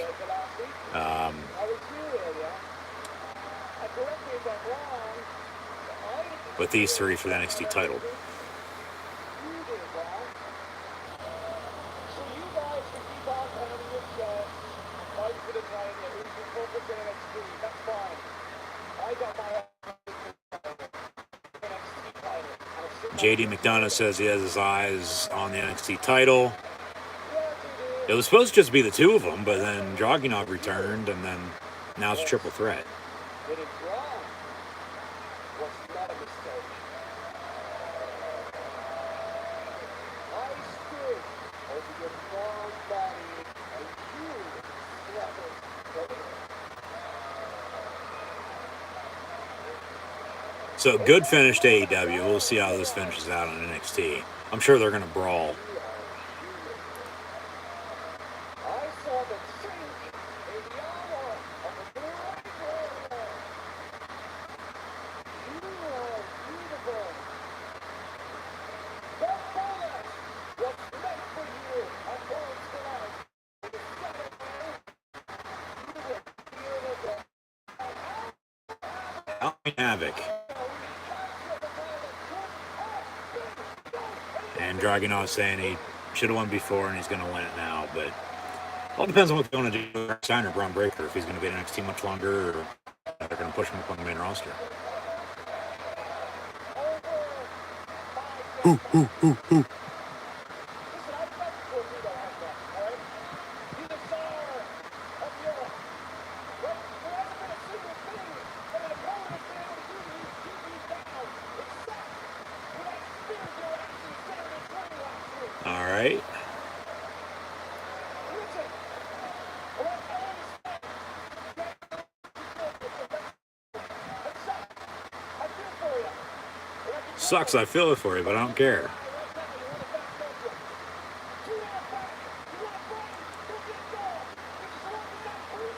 With these three for the NXT title. JD McDonough says he has his eyes on the NXT title. It was supposed to just be the two of them, but then Dragunov returned, and then now it's a triple threat. So good finish to AEW. We'll see how this finishes out on NXT. I'm sure they're going to brawl. Havoc. And Dragunov saying he should have won before and he's going to win it now. But it all depends on what they're going to do with Steiner, Braun Breaker, if he's going to be at NXT much longer or they're going to push him up on the main roster. Ooh. All right. Sucks, I feel it for you, but I don't care.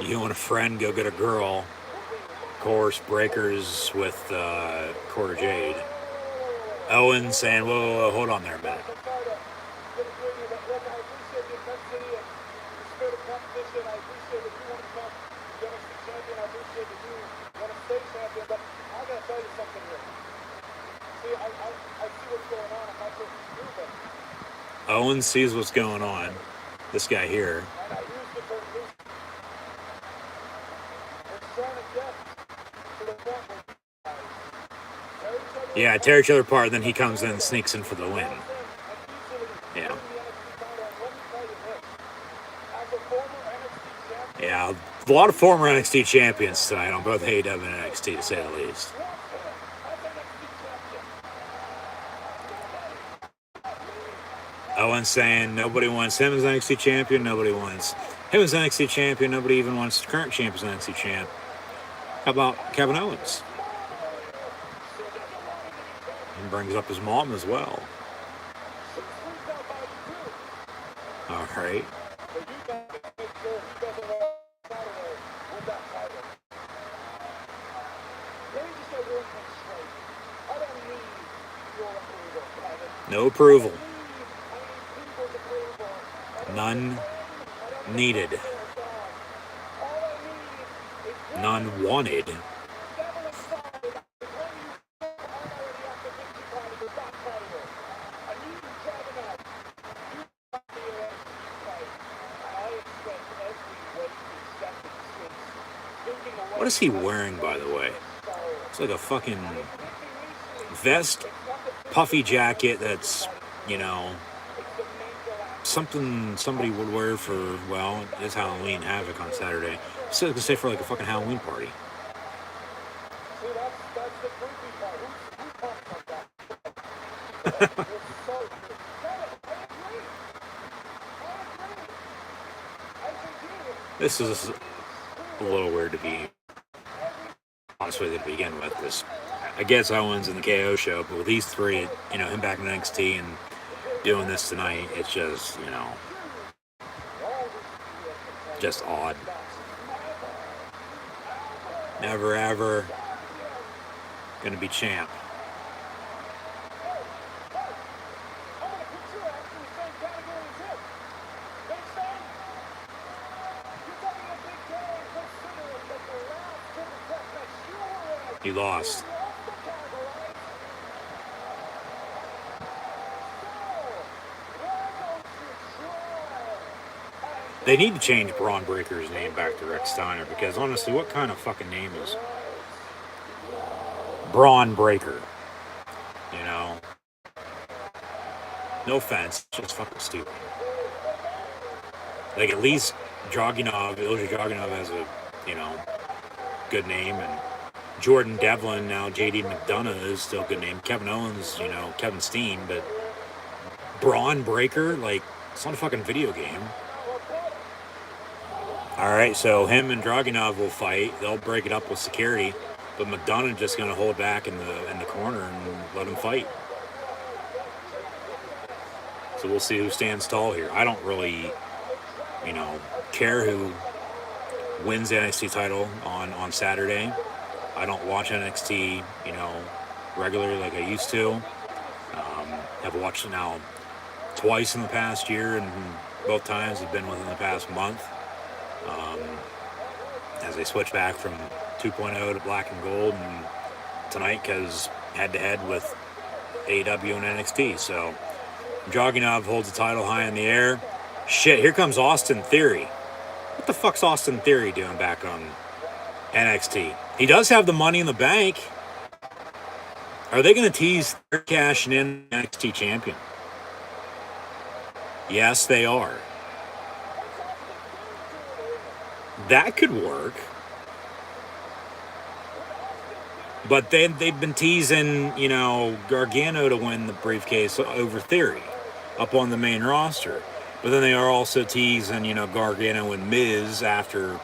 You and a friend go get a girl. Of course, Breakers with Quarter Jade. Owen saying, whoa, hold on there a minute. Owen sees what's going on. This guy here. Yeah, tear each other apart, then he comes in and sneaks in for the win. Yeah. Yeah, a lot of former NXT champions tonight on both AEW and NXT, to say the least. Owen saying nobody wants him as NXT champion, nobody wants him as NXT champion, nobody even wants the current champ as NXT champ. How about Kevin Owens? And brings up his mom as well. All right. No approval. None needed. None wanted. What is he wearing, by the way? It's like a fucking vest, puffy jacket that's, you know, something somebody would wear for, well, it's Halloween Havoc on Saturday. So I was gonna say for like a fucking Halloween party. This is a little weird to be honest with you to begin with. This, I guess Owens in the KO show, but with these three, you know, him back in NXT and doing this tonight, it's just, you know, just odd. Never ever going to be champ. He lost. They need to change Braun Breaker's name back to Rex Steiner, because honestly, what kind of fucking name is Braun Breaker? You know? No offense, just fucking stupid. Like, at least Ilja Dragunov has a, good name, and Jordan Devlin, now JD McDonough, is still a good name. Kevin Owens, Kevin Steen, but Braun Breaker, like, it's not a fucking video game. All right, so him and Dragunov will fight. They'll break it up with security, but McDonough just going to hold back in the corner and let him fight. So we'll see who stands tall here. I don't really, care who wins the NXT title on Saturday. I don't watch NXT, regularly like I used to. I've watched it now twice in the past year, and both times have been within the past month. As they switch back from 2.0 to black and gold, and tonight because head-to-head with AEW and NXT. So Dragunov holds the title high in the air. Shit, here comes Austin Theory. What the fuck's Austin Theory doing back on NXT? He does have the Money in the Bank. Are they going to tease cashing in NXT champion? Yes, they are. That could work. But they've been teasing, Gargano to win the briefcase over Theory up on the main roster. But then they are also teasing, Gargano and Miz after,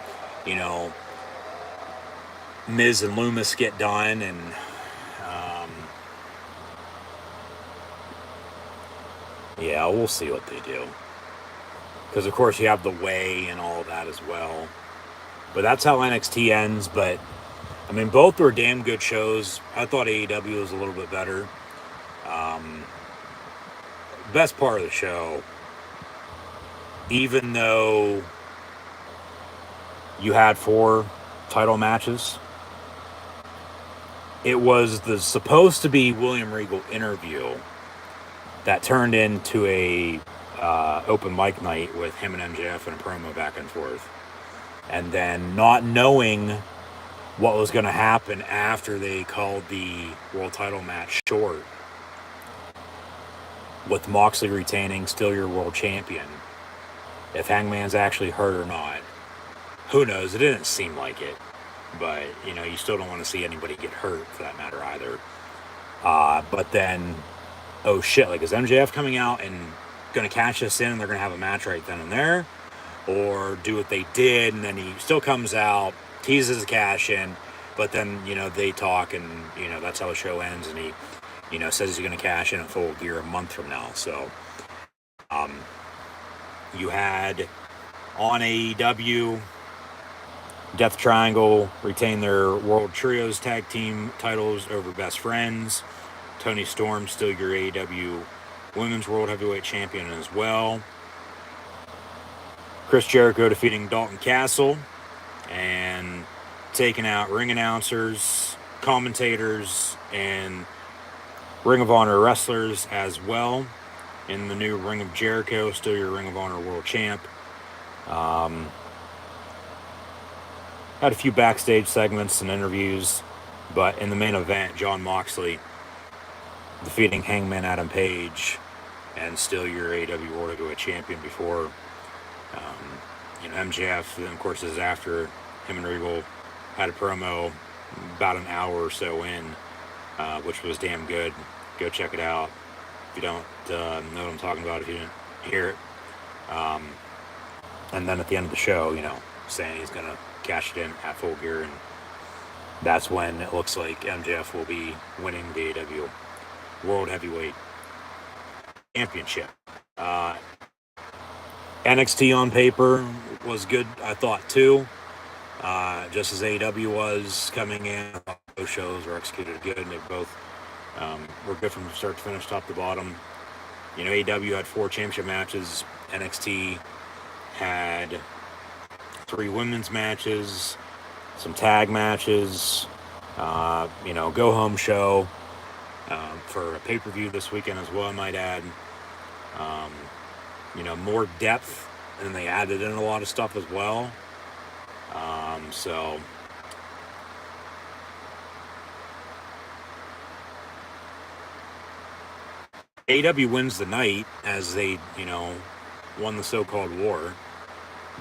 Miz and Loomis get done. And, yeah, we'll see what they do. Because, of course, you have the Way and all of that as well. But that's how NXT ends. But, both were damn good shows. I thought AEW was a little bit better. Best part of the show, even though you had 4 title matches, it was the supposed to be William Regal interview that turned into a open mic night with him and MJF and a promo back and forth. And then not knowing what was going to happen after they called the world title match short, with Moxley retaining still your world champion. If Hangman's actually hurt or not, who knows? It didn't seem like it. But, you still don't want to see anybody get hurt for that matter either. But then, oh shit, like, is MJF coming out and going to catch us in and they're going to have a match right then and there? Or do what they did and then he still comes out, teases a cash in, but then, they talk and, that's how the show ends, and he, says he's going to cash in at Full Gear a month from now. So, you had on AEW, Death Triangle retain their World Trios Tag Team titles over Best Friends. Tony Storm still your AEW Women's World Heavyweight Champion as well. Chris Jericho defeating Dalton Castle and taking out ring announcers, commentators, and Ring of Honor wrestlers as well. In the new Ring of Jericho, still your Ring of Honor World Champ. Had a few backstage segments and interviews, but in the main event, Jon Moxley defeating Hangman Adam Page and still your AEW World Heavyweight Champion before. MJF, then of course, is after him and Regal had a promo about an hour or so in, which was damn good. Go check it out if you don't know what I'm talking about, if you didn't hear it. And then at the end of the show, saying he's going to cash it in at Full Gear, and that's when it looks like MJF will be winning the AEW World Heavyweight Championship. NXT on paper was good, I thought, too. Just as AEW was coming in, Those shows were executed good, and they both were good from start to finish, top to bottom. You know, AEW had 4 championship matches. NXT had 3 women's matches, some tag matches. Go home show for a pay-per-view this weekend as well, I might add. More depth, and they added in a lot of stuff as well. So AEW wins the night as they, won the so-called war.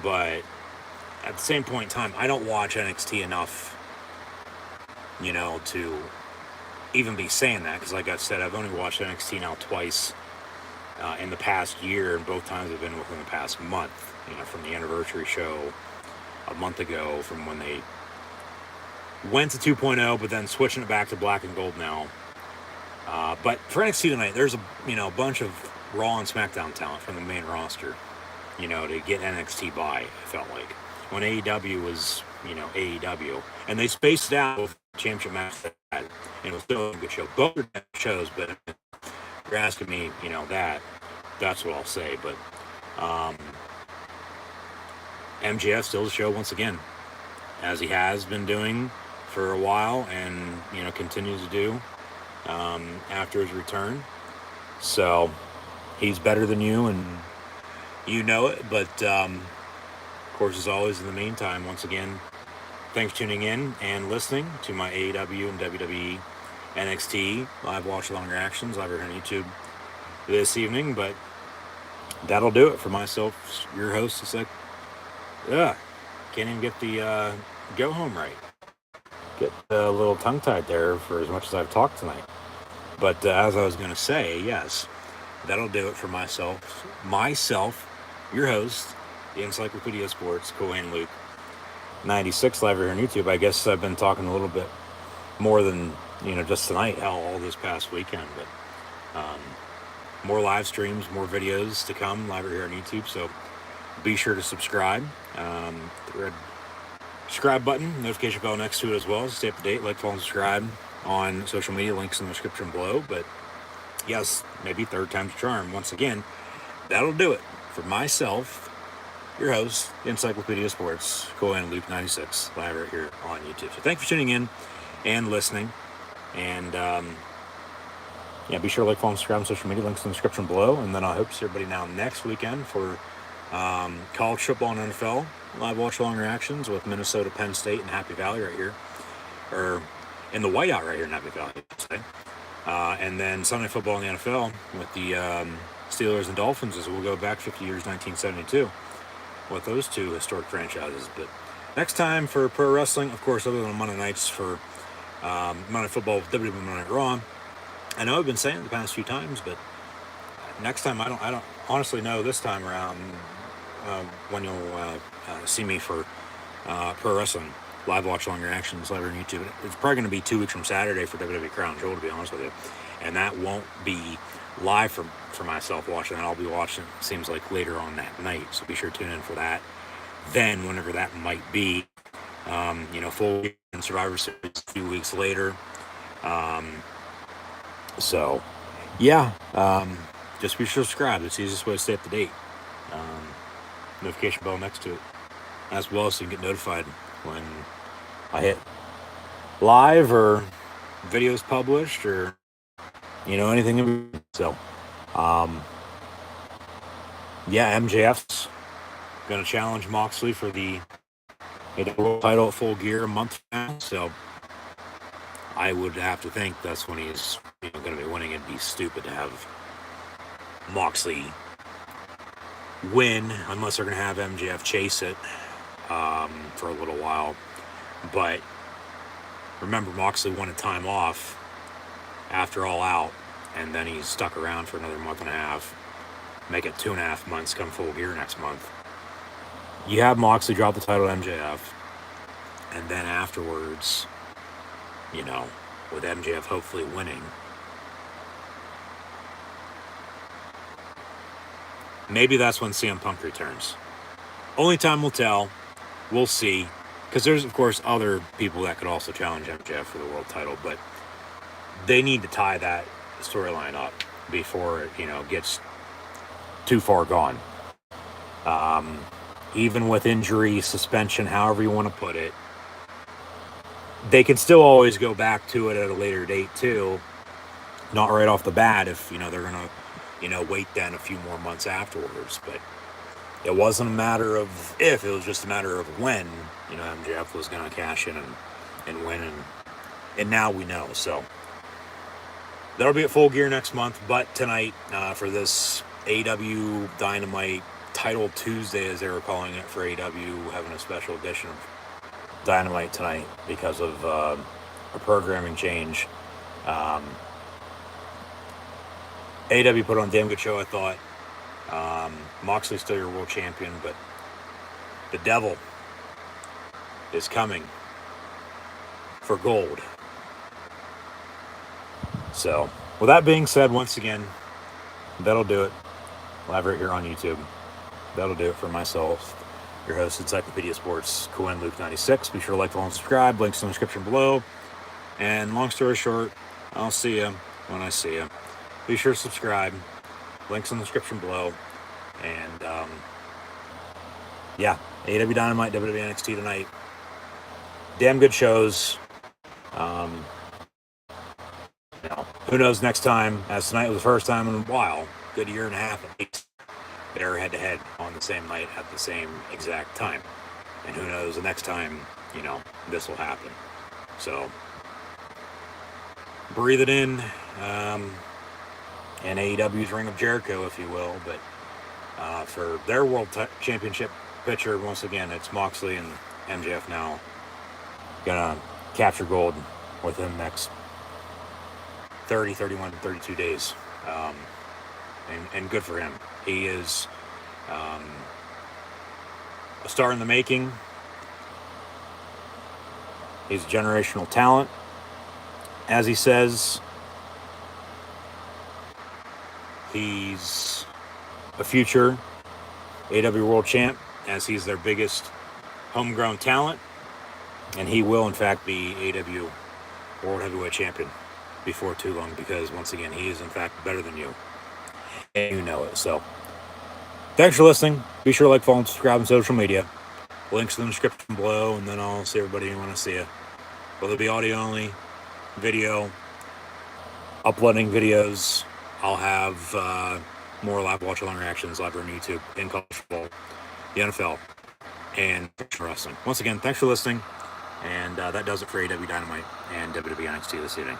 But at the same point in time, I don't watch NXT enough, to even be saying that. Because like I said, I've only watched NXT now twice in the past year, and both times have been within the past month. From the anniversary show a month ago, from when they went to 2.0, but then switching it back to black and gold now. But for NXT tonight, there's a bunch of Raw and SmackDown talent from the main roster, to get NXT by, I felt like. When AEW was, AEW. And they spaced it out with championship match, and it was still a good show. Both are good shows, but if you're asking me, that's what I'll say. But MJF still the show once again, as he has been doing for a while, and, continues to do after his return. So he's better than you, and you know it. But of course, as always, in the meantime, once again, thanks for tuning in and listening to my AEW and WWE NXT live watch-along reactions live here on YouTube this evening. But that'll do it for myself, your host. It's like, can't even get the go home right. Get a little tongue-tied there for as much as I've talked tonight. But as I was going to say, yes, that'll do it for myself, your host, the Encyclopedia Sports, Cohen Luke 96 live here on YouTube. I guess I've been talking a little bit more than, just tonight, all this past weekend. But more live streams, more videos to come live here on YouTube. So be sure to subscribe. The red subscribe button, notification bell next to it as well. Stay up to date, like, follow, and subscribe on social media, links in the description below. But yes, maybe third time's a charm. Once again, that'll do it for myself, your host, Encyclopedia Sports, Cohen Luke 96, live right here on YouTube. So thanks for tuning in and listening. And be sure to like, follow, and subscribe on social media, links in the description below. And then I hope to see everybody now next weekend for college football and NFL live watch-along reactions with Minnesota, Penn State, and Happy Valley right here, or in the whiteout right here in Happy Valley, I should say. And then Sunday football in the NFL with the Steelers and Dolphins, as we'll go back 50 years, 1972, with those two historic franchises. But next time for pro wrestling, of course, other than Monday nights for Monday football with WWE Monday Night Raw. I know I've been saying it the past few times, but next time I don't honestly know this time around when you'll see me for pro wrestling live watch-along reactions live on YouTube. It's probably going to be 2 weeks from Saturday for WWE Crown Jewel, to be honest with you. And that won't be live for myself watching that. I'll be watching, it seems like, later on that night. So be sure to tune in for that. Then, whenever that might be, full Survivor Series 2 weeks later. Just be sure to subscribe. It's the easiest way to stay up to date. Notification bell next to it, as well, so you can get notified when I hit live or videos published or anything. So MJF's gonna challenge Moxley for the world title at Full Gear a month from now. So I would have to think that's when he's gonna be winning. It'd be stupid to have Moxley win unless they're gonna have MJF chase it for a little while. But remember, Moxley wanted time off after All Out, and then he's stuck around for another month and a half. Make it 2.5 months come Full Gear next month. You have Moxley drop the title to MJF, and then afterwards, with MJF hopefully winning, maybe that's when CM Punk returns. Only time will tell. We'll see. because there's, of course, other people that could also challenge MJF for the world title, but they need to tie that storyline up before it, gets too far gone. Even with injury, suspension, however you want to put it, they can still always go back to it at a later date too. Not right off the bat if, they're going to, wait then a few more months afterwards. But it wasn't a matter of if, it was just a matter of when, MJF was going to cash in and win. And now we know. So that'll be at Full Gear next month. But tonight, for this AEW Dynamite Title Tuesday, as they were calling it for AEW, having a special edition of Dynamite tonight because of a programming change. AEW put on a damn good show, I thought. Moxley's still your world champion, but the devil is coming for gold. So, with that being said, once again, that'll do it. Live right here on YouTube. That'll do it for myself, your host, Encyclopedia Sports, Cohen Luke 96. Be sure to like, follow, and subscribe. Links in the description below. And long story short, I'll see you when I see you. Be sure to subscribe. Links in the description below. And, AEW Dynamite, WWE NXT tonight. Damn good shows. Who knows next time, as tonight was the first time in a while, good year and a half at least, they're head-to-head on the same night at the same exact time. And who knows the next time, this will happen. So, breathe it in. And AEW's Ring of Jericho, if you will. But for their World Championship picture, once again, it's Moxley and MJF now going to capture gold within the next 30, 31, 32 days. And good for him. He is a star in the making. He's a generational talent. As he says, he's a future AEW World Champ, as he's their biggest homegrown talent. And he will, in fact, be AEW World Heavyweight Champion before too long, because, once again, he is, in fact, better than you. And you know it. So, thanks for listening. Be sure to like, follow, and subscribe on social media. Links in the description below, and then I'll see everybody when I see you. Whether it be audio only, video, uploading videos, I'll have more live watch-along reactions live on YouTube, in college football, the NFL, and professional wrestling. Once again, thanks for listening, and that does it for AEW Dynamite and WWE NXT this evening.